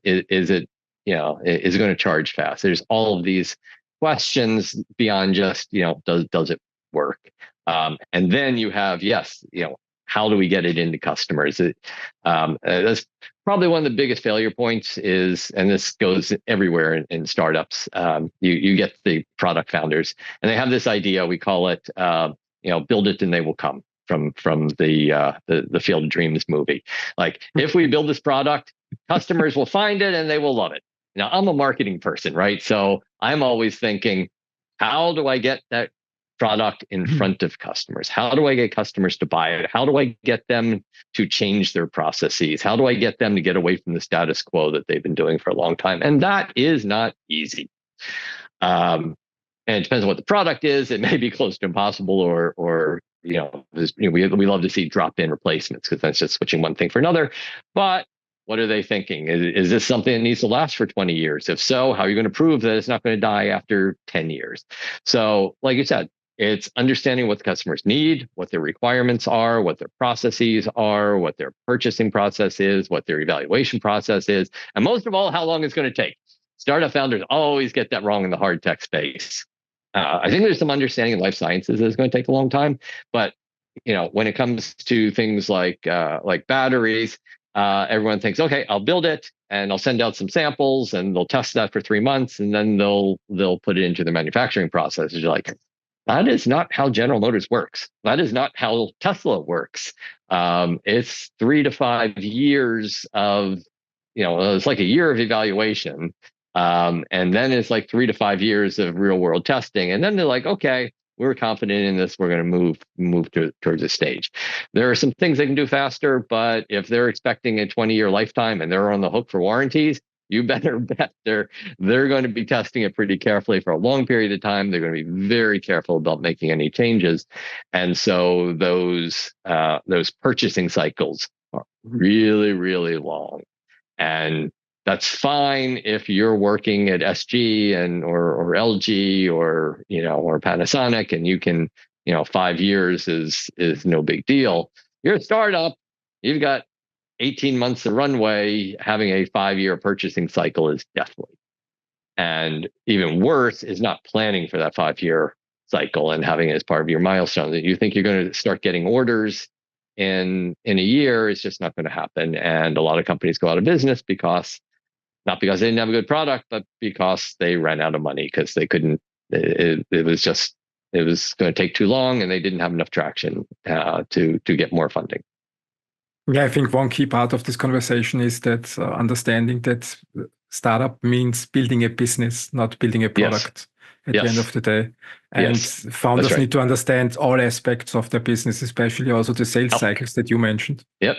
Is it going to charge fast? There's all of these questions beyond just, does it work? And then you have, how do we get it into customers? That's probably one of the biggest failure points is, and this goes everywhere in startups, you get the product founders and they have this idea, we call it, build it and they will come, from the Field of Dreams movie. Like, if we build this product, customers will find it and they will love it. Now, I'm a marketing person, right? So I'm always thinking, how do I get that product in front of customers? How do I get customers to buy it? How do I get them to change their processes? How do I get them to get away from the status quo that they've been doing for a long time? And that is not easy. And it depends on what the product is. It may be close to impossible, or we love to see drop-in replacements, because that's just switching one thing for another. But what are they thinking? Is this something that needs to last for 20 years? If so, how are you going to prove that it's not going to die after 10 years? So, like you said, it's understanding what the customers need, what their requirements are, what their processes are, what their purchasing process is, what their evaluation process is, and most of all, how long it's going to take. Startup founders always get that wrong in the hard tech space. I think there's some understanding in life sciences that it's going to take a long time, but when it comes to things like batteries, everyone thinks, okay, I'll build it and I'll send out some samples and they'll test that for 3 months and then they'll put it into the manufacturing process. You're like, that is not how General Motors works. That is not how Tesla works. It's 3 to 5 years of it's like a year of evaluation. And then it's like 3 to 5 years of real world testing. And then they're like, okay, we're confident in this. We're going to move towards a stage. There are some things they can do faster, but if they're expecting a 20-year lifetime and they're on the hook for warranties, you better bet they're going to be testing it pretty carefully for a long period of time. They're going to be very careful about making any changes. And so those purchasing cycles are really, really long. And that's fine if you're working at SG or LG or Panasonic, and you can, 5 years is no big deal. You're a startup, you've got 18 months of runway. Having a 5-year purchasing cycle is deathly. And even worse is not planning for that 5-year cycle and having it as part of your milestone. That you think you're going to start getting orders in a year, it's just not going to happen. And a lot of companies go out of business not because they didn't have a good product, but because they ran out of money, because they couldn't. It was going to take too long, and they didn't have enough traction to get more funding. Yeah, I think one key part of this conversation is that understanding that startup means building a business, not building a product at the end of the day. And founders need to understand all aspects of their business, especially also the sales cycles that you mentioned. Yep.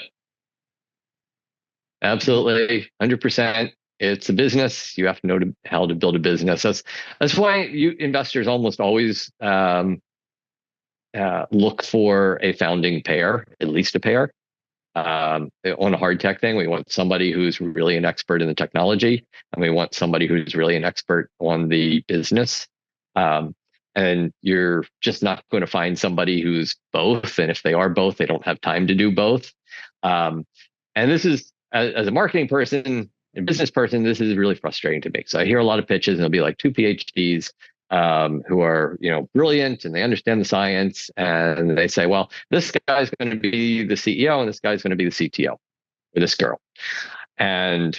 Absolutely. 100%. It's a business. You have to know how to build a business. That's why investors almost always look for a founding pair, at least a pair. On a hard tech thing, we want somebody who's really an expert in the technology, and we want somebody who's really an expert on the business. And you're just not going to find somebody who's both. And if they are both, they don't have time to do both. And this is, as a marketing person and business person, this is really frustrating to me. So I hear a lot of pitches, and it'll be like 2 PhDs who are, brilliant, and they understand the science, and they say, well, this guy's going to be the CEO and this guy's going to be the CTO, or this girl. And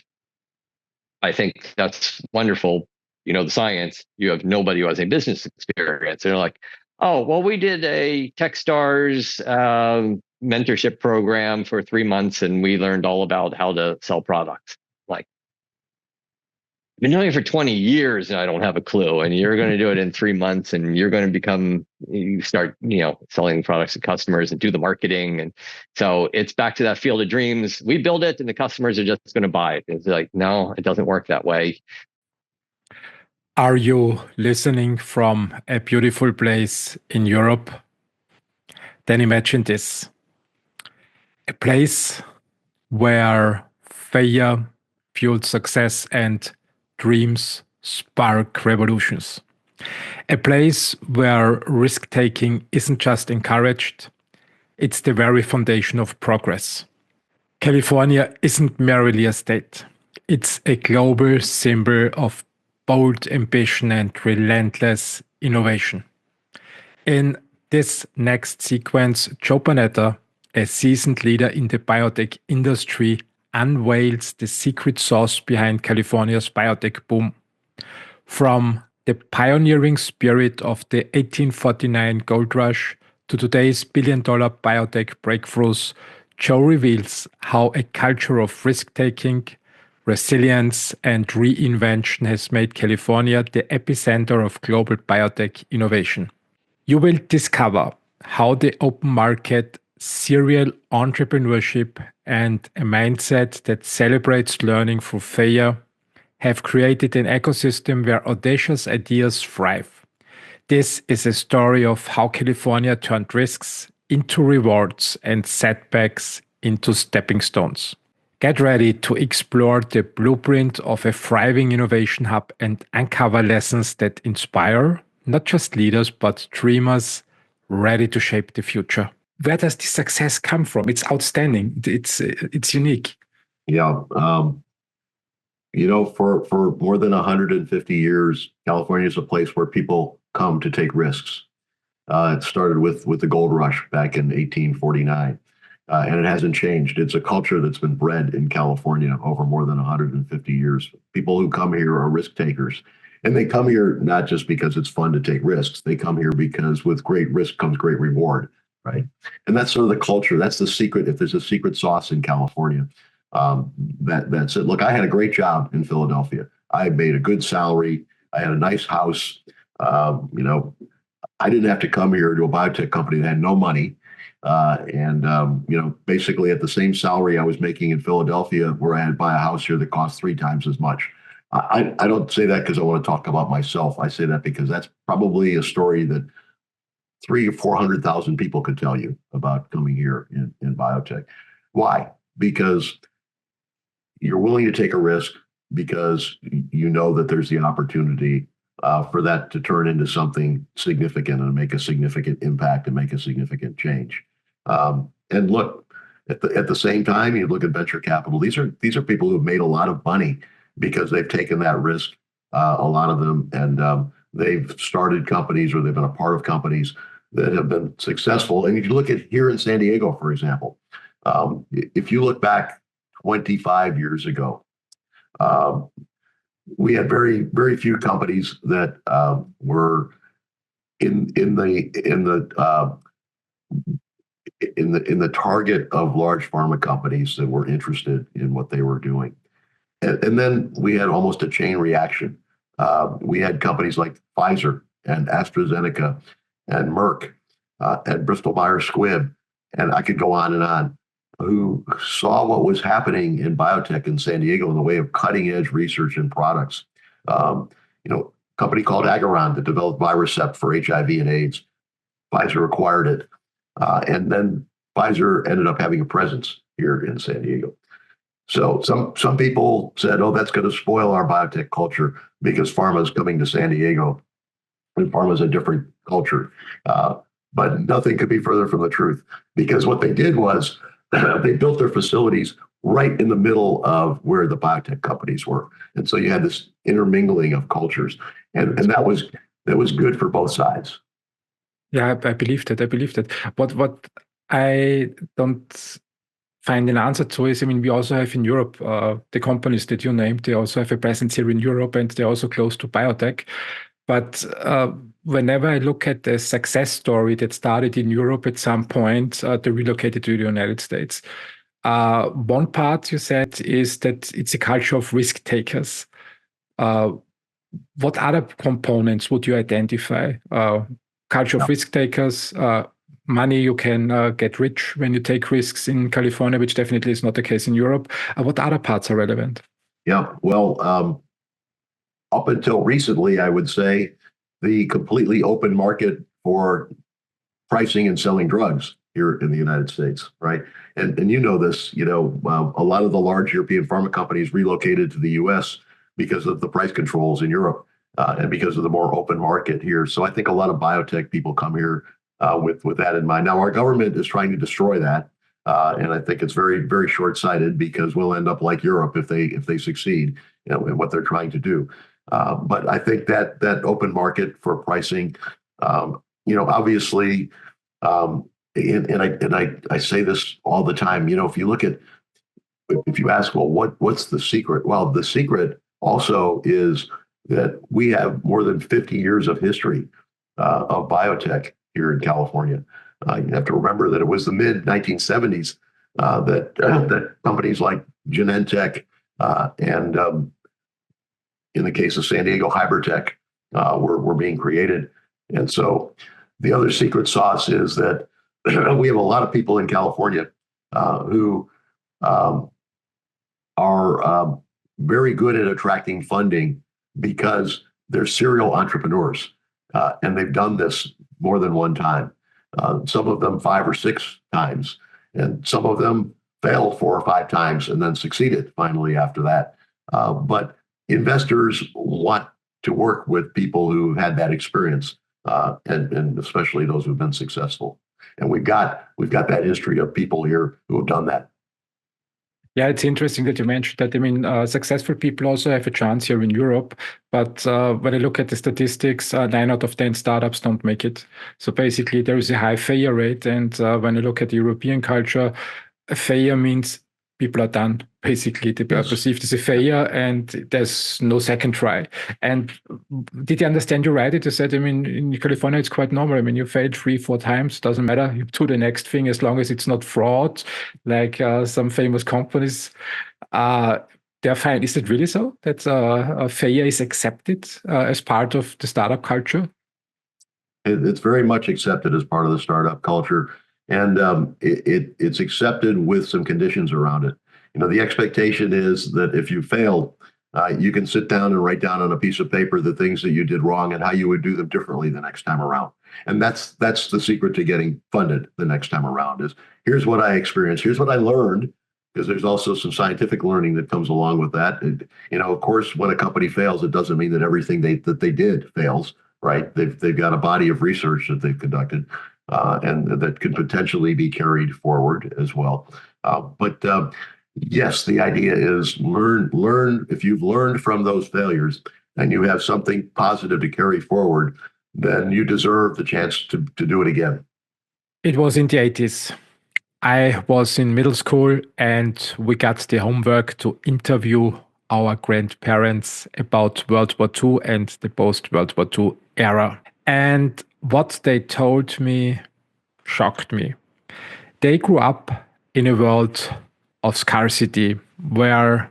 I think that's wonderful. The science, you have nobody who has a business experience. And they're like, oh, well, we did a Techstars mentorship program for 3 months, and we learned all about how to sell products. Like, I've been doing it for 20 years and I don't have a clue. And you're going to do it in 3 months, and you're going to you start, selling products to customers and do the marketing. And so it's back to that field of dreams. We build it and the customers are just going to buy it. It's like, no, it doesn't work that way. Are you listening from a beautiful place in Europe? Then imagine this: a place where failure fuels success and dreams spark revolutions. A place where risk-taking isn't just encouraged, it's the very foundation of progress. California isn't merely a state. It's a global symbol of bold ambition and relentless innovation. In this next sequence, Joe Panetta, a seasoned leader in the biotech industry, unveils the secret sauce behind California's biotech boom. From the pioneering spirit of the 1849 gold rush to today's billion-dollar biotech breakthroughs, Joe reveals how a culture of risk-taking, resilience, and reinvention has made California the epicenter of global biotech innovation. You will discover how the open market, serial entrepreneurship, and a mindset that celebrates learning through failure have created an ecosystem where audacious ideas thrive. This is a story of how California turned risks into rewards and setbacks into stepping stones. Get ready to explore the blueprint of a thriving innovation hub and uncover lessons that inspire not just leaders, but dreamers ready to shape the future. Where does this success come from? It's outstanding. It's unique. Yeah. For more than 150 years, California is a place where people come to take risks. It started with the gold rush back in 1849. And it hasn't changed. It's a culture that's been bred in California over more than 150 years. People who come here are risk takers. And they come here not just because it's fun to take risks. They come here because with great risk comes great reward, right? And that's sort of the culture. That's the secret. If there's a secret sauce in California, That's it. Look, I had a great job in Philadelphia. I made a good salary. I had a nice house. You know, I didn't have to come here to a biotech company that had no money. You know, basically at the same salary I was making in Philadelphia, where I had to buy a house here that cost 3 times as much. I don't say that because I want to talk about myself. I say that because that's probably a story that 300,000 or 400,000 people could tell you about coming here in biotech. Why? Because you're willing to take a risk, because you know that there's the opportunity for that to turn into something significant and make a significant impact and make a significant change. And look, at the same time, you look at venture capital. These are people who have made a lot of money because they've taken that risk. A lot of them, and they've started companies, or they've been a part of companies that have been successful. And if you look at here in San Diego, for example, if you look back 25 years ago, we had very few companies that were in the target of large pharma companies that were interested in what they were doing. And then we had almost a chain reaction. We had companies like Pfizer and AstraZeneca and Merck and Bristol Myers Squibb, and I could go on, who saw what was happening in biotech in San Diego in the way of cutting edge research and products. You know, a company called Agaron that developed Virusept for HIV and AIDS. Pfizer acquired it. And then Pfizer ended up having a presence here in San Diego. So some people said, oh, that's going to spoil our biotech culture because pharma is coming to San Diego, and pharma is a different culture. But nothing could be further from the truth, because what they did was they built their facilities right in the middle of where the biotech companies were. And so you had this intermingling of cultures, and that was good for both sides. Yeah, I believe that. What I don't find an answer to is, I mean, we also have in Europe, the companies that you named, they also have a presence here in Europe, and they're also close to biotech. But whenever I look at the success story that started in Europe at some point, they relocated to the United States. One part you said is that it's a culture of risk takers. What other components would you identify? Culture of risk takers, money, you can get rich when you take risks in California, which definitely is not the case in Europe. What other parts are relevant? Yeah, well, up until recently, I would say the completely open market for pricing and selling drugs here in the United States, right? And you know this, you know, a lot of the large European pharma companies relocated to the US because of the price controls in Europe. And because of the more open market here. So I think a lot of biotech people come here with that in mind. Now, our government is trying to destroy that. And I think it's very, very short-sighted, because we'll end up like Europe if they succeed, you know, in what they're trying to do. But I think that open market for pricing, you know, obviously, and I say this all the time, you know, if you ask, well, what's the secret? Well, the secret also is that we have more than 50 years of history of biotech here in California. You have to remember that it was the mid-1970s that companies like Genentech and in the case of San Diego, Hybridtech were being created. And so the other secret sauce is that we have a lot of people in California who are very good at attracting funding, because they're serial entrepreneurs, and they've done this more than one time. Some of them 5 or 6 times, and some of them failed 4 or 5 times and then succeeded finally after that. But investors want to work with people who had that experience, and especially those who've been successful. And we've got that history of people here who have done that. Yeah, it's interesting that you mentioned that. I mean, successful people also have a chance here in Europe, but when I look at the statistics, 9 out of 10 startups don't make it. So basically, there is a high failure rate. And when I look at the European culture, a failure means people are done. Basically, they are Yes. perceived as a failure, and there's no second try. And did I understand you right? You said, I mean, in California, it's quite normal. I mean, you failed 3-4 times, doesn't matter. You do the next thing as long as it's not fraud, like some famous companies. They're fine. Is it really so that a failure is accepted as part of the startup culture? It's very much accepted as part of the startup culture, and it's accepted with some conditions around it. You know, the expectation is that if you fail, you can sit down and write down on a piece of paper the things that you did wrong and how you would do them differently the next time around. And that's the secret to getting funded the next time around is here's what I experienced, here's what I learned, because there's also some scientific learning that comes along with that. And, you know, of course, when a company fails, it doesn't mean that everything that they did fails. Right, they've got a body of research that they've conducted, and that could potentially be carried forward as well. But yes, the idea is learn. If you've learned from those failures and you have something positive to carry forward, then you deserve the chance to do it again. It was in the 80s. I was in middle school, and we got the homework to interview our grandparents about World War II and the post-World War II era. And what they told me shocked me. They grew up in a world of scarcity where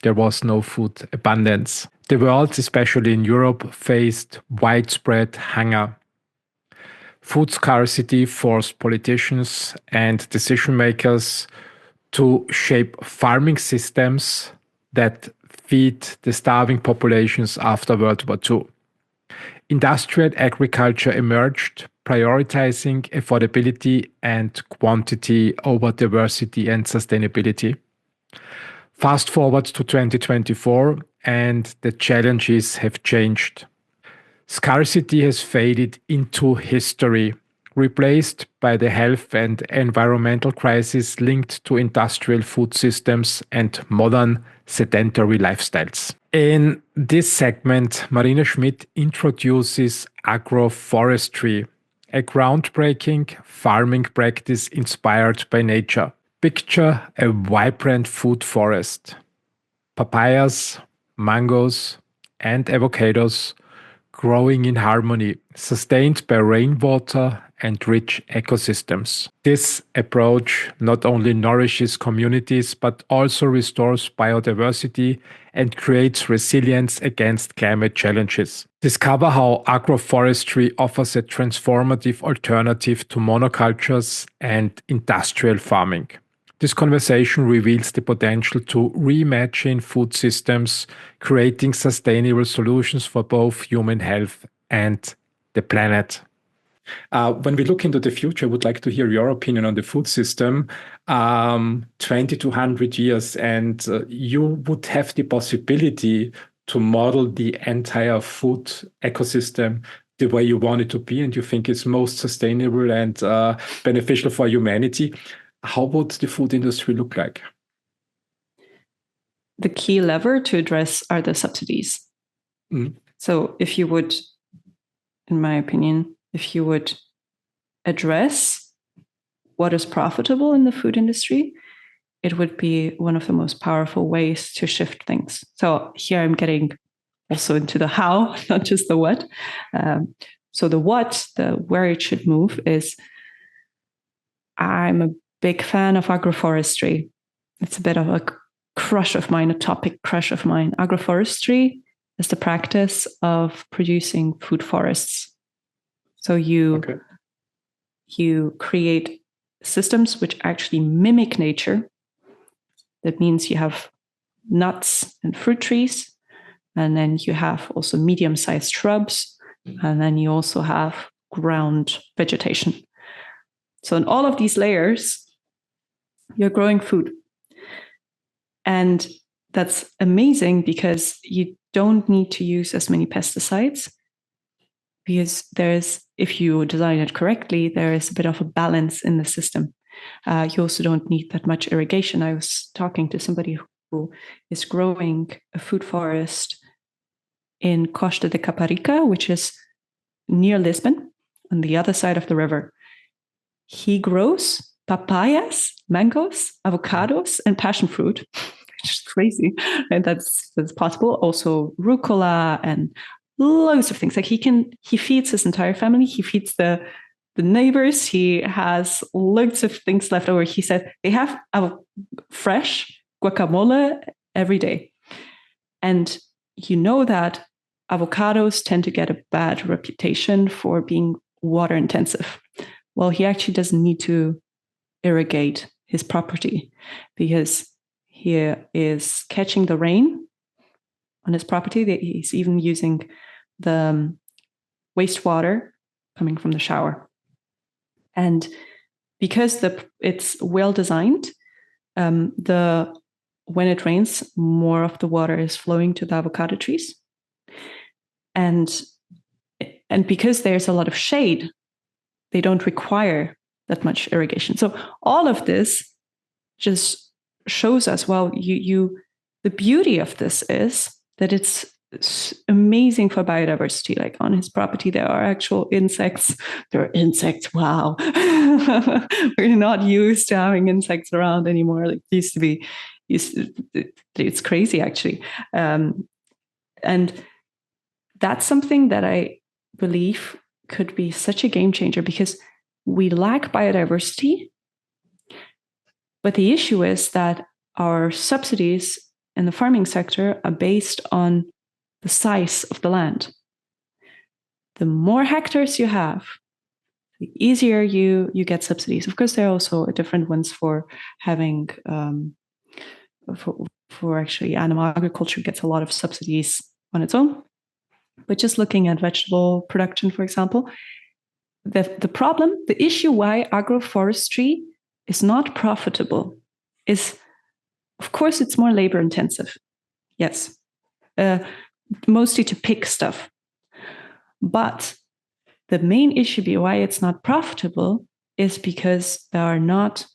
there was no food abundance. The world, especially in Europe, faced widespread hunger. Food scarcity forced politicians and decision makers to shape farming systems that feed the starving populations after World War II. Industrial agriculture emerged, prioritizing affordability and quantity over diversity and sustainability. Fast forward to 2024, and the challenges have changed. Scarcity has faded into history, replaced by the health and environmental crisis linked to industrial food systems and modern sedentary lifestyles. In this segment, Marina Schmidt introduces agroforestry, a groundbreaking farming practice inspired by nature. Picture a vibrant food forest. Papayas, mangoes, and avocados growing in harmony, sustained by rainwater and rich ecosystems. This approach not only nourishes communities, but also restores biodiversity and creates resilience against climate challenges. Discover how agroforestry offers a transformative alternative to monocultures and industrial farming. This conversation reveals the potential to reimagine food systems, creating sustainable solutions for both human health and the planet. When we look into the future, I would like to hear your opinion on the food system. 20 to 100 years, and you would have the possibility to model the entire food ecosystem the way you want it to be, and you think it's most sustainable and beneficial for humanity. How would the food industry look like? The key lever to address are the subsidies. So if you would, in my opinion, if you would address what is profitable in the food industry, it would be one of the most powerful ways to shift things. So here I'm getting also into the how, not just the what. So the what, where it should move is, I'm a big fan of agroforestry. It's a bit of a crush of mine, a topic crush of mine. Agroforestry is the practice of producing food forests. So you create systems which actually mimic nature. That means you have nuts and fruit trees, and then you have also medium-sized shrubs, and then you also have ground vegetation. So in all of these layers, you're growing food. And that's amazing because you don't need to use as many pesticides, because if you design it correctly, there is a bit of a balance in the system. You also don't need that much irrigation. I was talking to somebody who is growing a food forest in Costa de Caparica, which is near Lisbon, on the other side of the river. He grows papayas, mangoes, avocados, and passion fruit, which is crazy. And that's possible. Also rucola and loads of things. Like he feeds his entire family. He feeds the neighbors. He has loads of things left over. He said they have fresh guacamole every day. And you know that avocados tend to get a bad reputation for being water intensive. Well, he actually doesn't need to irrigate his property because he is catching the rain on his property. He's even using the wastewater coming from the shower. And because it's well designed, when it rains, more of the water is flowing to the avocado trees. And because there's a lot of shade, they don't require that much irrigation. So all of this just shows us, well, the beauty of this is that it's amazing for biodiversity. Like on his property, there are actual insects. There are insects. Wow. We're not used to having insects around anymore. Like it used to be. It's crazy, actually. And that's something that I believe could be such a game changer because we lack biodiversity. But the issue is that our subsidies in the farming sector are based on the size of the land. The more hectares you have, the easier you get subsidies. Of course, there are also different ones for having, for actually animal agriculture gets a lot of subsidies on its own. But just looking at vegetable production, for example, the issue why agroforestry is not profitable is, of course, it's more labor intensive. Yes. Mostly to pick stuff. But the main issue why it's not profitable is because there are not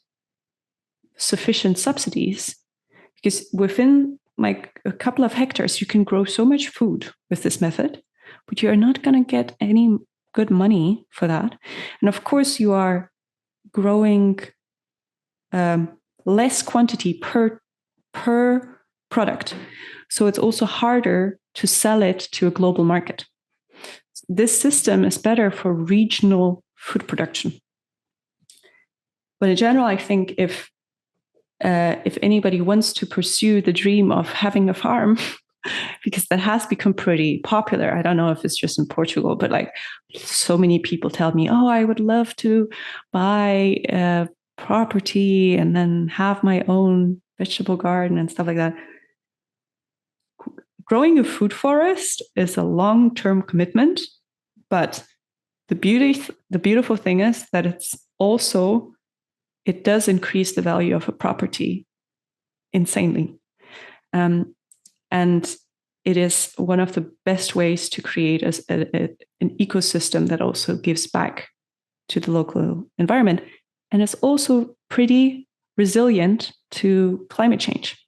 sufficient subsidies. Because within like a couple of hectares, you can grow so much food with this method, but you are not going to get any good money for that. And of course, you are growing less quantity per product. So it's also harder to sell it to a global market. This system is better for regional food production. But in general, I think if anybody wants to pursue the dream of having a farm, because that has become pretty popular. I don't know if it's just in Portugal, but like so many people tell me, oh, I would love to buy a property and then have my own vegetable garden and stuff like that. Growing a food forest is a long-term commitment, but the beautiful thing is that it does increase the value of a property insanely. And it is one of the best ways to create an ecosystem that also gives back to the local environment. And it's also pretty resilient to climate change.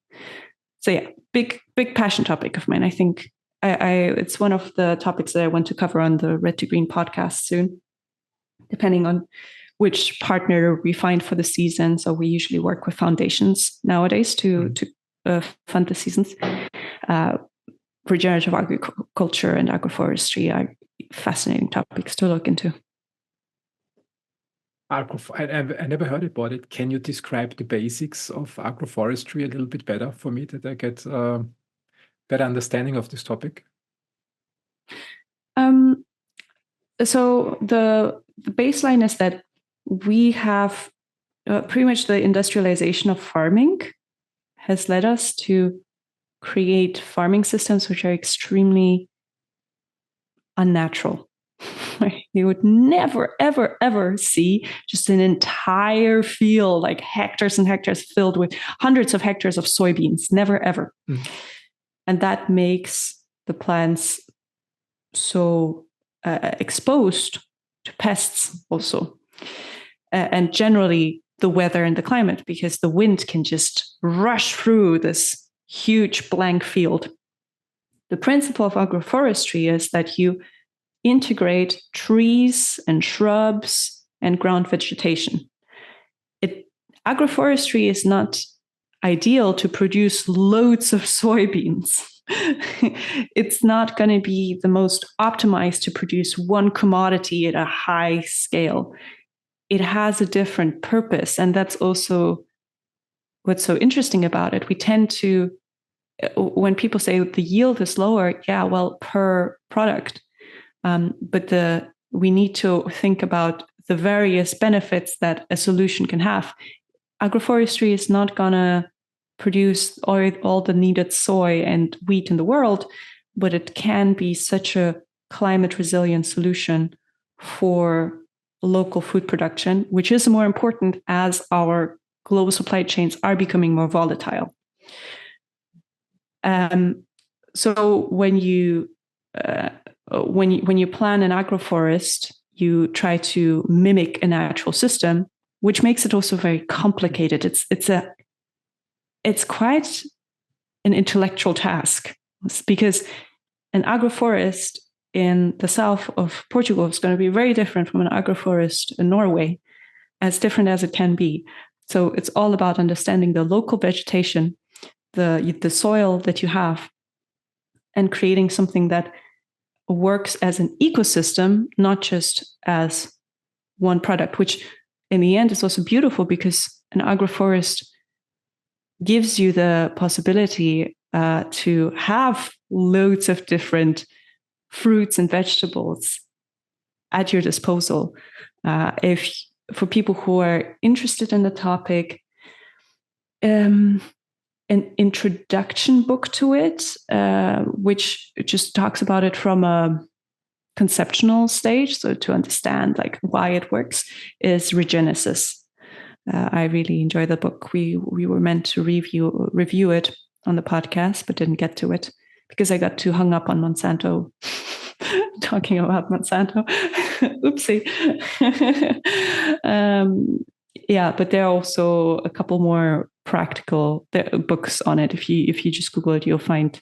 So yeah, big passion topic of mine. I think it's one of the topics that I want to cover on the Red to Green podcast soon, depending on which partner we find for the season. So we usually work with foundations nowadays to fund the seasons. Regenerative agriculture and agroforestry are fascinating topics to look into. I never heard about it. Can you describe the basics of agroforestry a little bit better for me, that I get a better understanding of this topic? So the baseline is that we have pretty much the industrialization of farming has led us to create farming systems which are extremely unnatural. You would never, ever, ever see just an entire field, like hectares and hectares filled with hundreds of hectares of soybeans. Never, ever. And that makes the plants so exposed to pests also. And generally the weather and the climate, because the wind can just rush through this huge blank field. The principle of agroforestry is that you integrate trees and shrubs and ground vegetation. It agroforestry is not ideal to produce loads of soybeans. It's not going to be the most optimized to produce one commodity at a high scale. It has a different purpose. And that's also what's so interesting about it. We tend to, when people say the yield is lower, yeah, well, per product. But we need to think about the various benefits that a solution can have. Agroforestry is not going to produce all the needed soy and wheat in the world, but it can be such a climate resilient solution for local food production, which is more important as our global supply chains are becoming more volatile. So when you plan an agroforest, you try to mimic a natural system, which makes it also very complicated. It's quite an intellectual task, because an agroforest in the south of Portugal is going to be very different from an agroforest in Norway, as different as it can be. So it's all about understanding the local vegetation, the soil that you have, and creating something that works as an ecosystem, not just as one product, which in the end is also beautiful, because an agroforest gives you the possibility to have loads of different fruits and vegetables at your disposal. If for people who are interested in the topic, an introduction book to it, which just talks about it from a conceptual stage, so to understand like why it works, is Regenesis. I really enjoy the book. We were meant to review it on the podcast, but didn't get to it because I got too hung up on Monsanto, talking about Monsanto. Oopsie. Yeah, but there are also a couple more practical books on it. If you just Google it, you'll find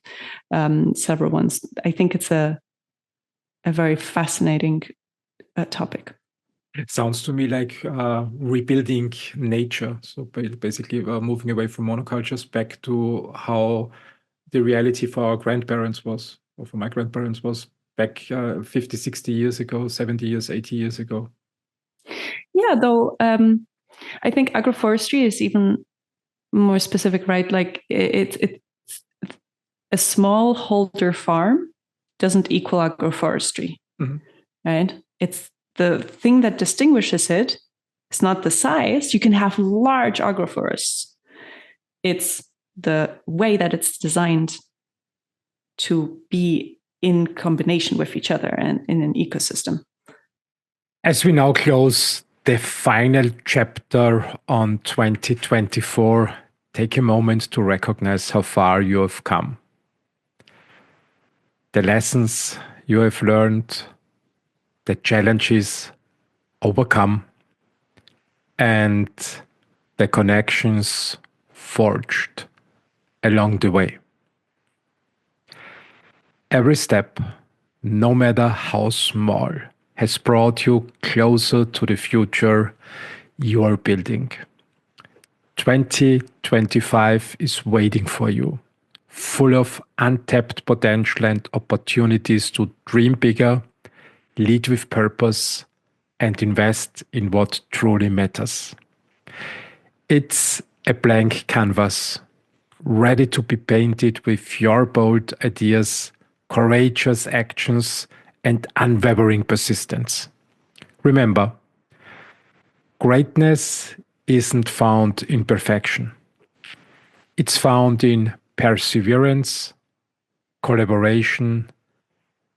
several ones. I think it's a very fascinating topic. It sounds to me like rebuilding nature. So basically moving away from monocultures back to how the reality for our grandparents was, or for my grandparents was back 50, 60 years ago, 70 years, 80 years ago. Yeah, though I think agroforestry is even more specific, right? Like it's a smallholder farm doesn't equal agroforestry, right? It's the thing that distinguishes it. It's not the size. You can have large agroforests. It's the way that it's designed to be in combination with each other and in an ecosystem. As we now close the final chapter on 2024, take a moment to recognize how far you have come. The lessons you have learned, the challenges overcome, and the connections forged along the way. Every step, no matter how small, has brought you closer to the future you are building. 2025 is waiting for you, full of untapped potential and opportunities to dream bigger, lead with purpose, and invest in what truly matters. It's a blank canvas, ready to be painted with your bold ideas, courageous actions, and unwavering persistence. Remember, greatness isn't found in perfection. It's found in perseverance, collaboration,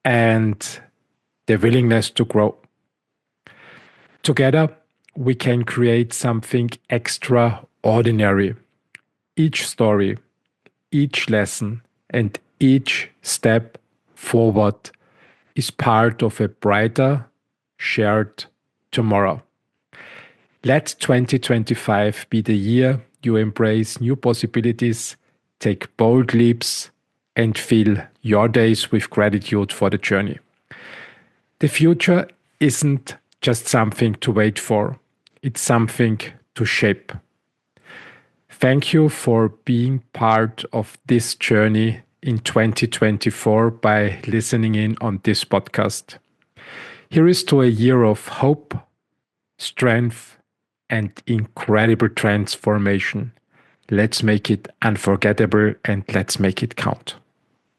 and the willingness to grow. Together, we can create something extraordinary. Each story, each lesson, and each step forward is part of a brighter, shared tomorrow. Let 2025 be the year you embrace new possibilities, take bold leaps, and fill your days with gratitude for the journey. The future isn't just something to wait for, it's something to shape. Thank you for being part of this journey in 2024 by listening in on this podcast. Here is to a year of hope, strength, and incredible transformation. Let's make it unforgettable and let's make it count.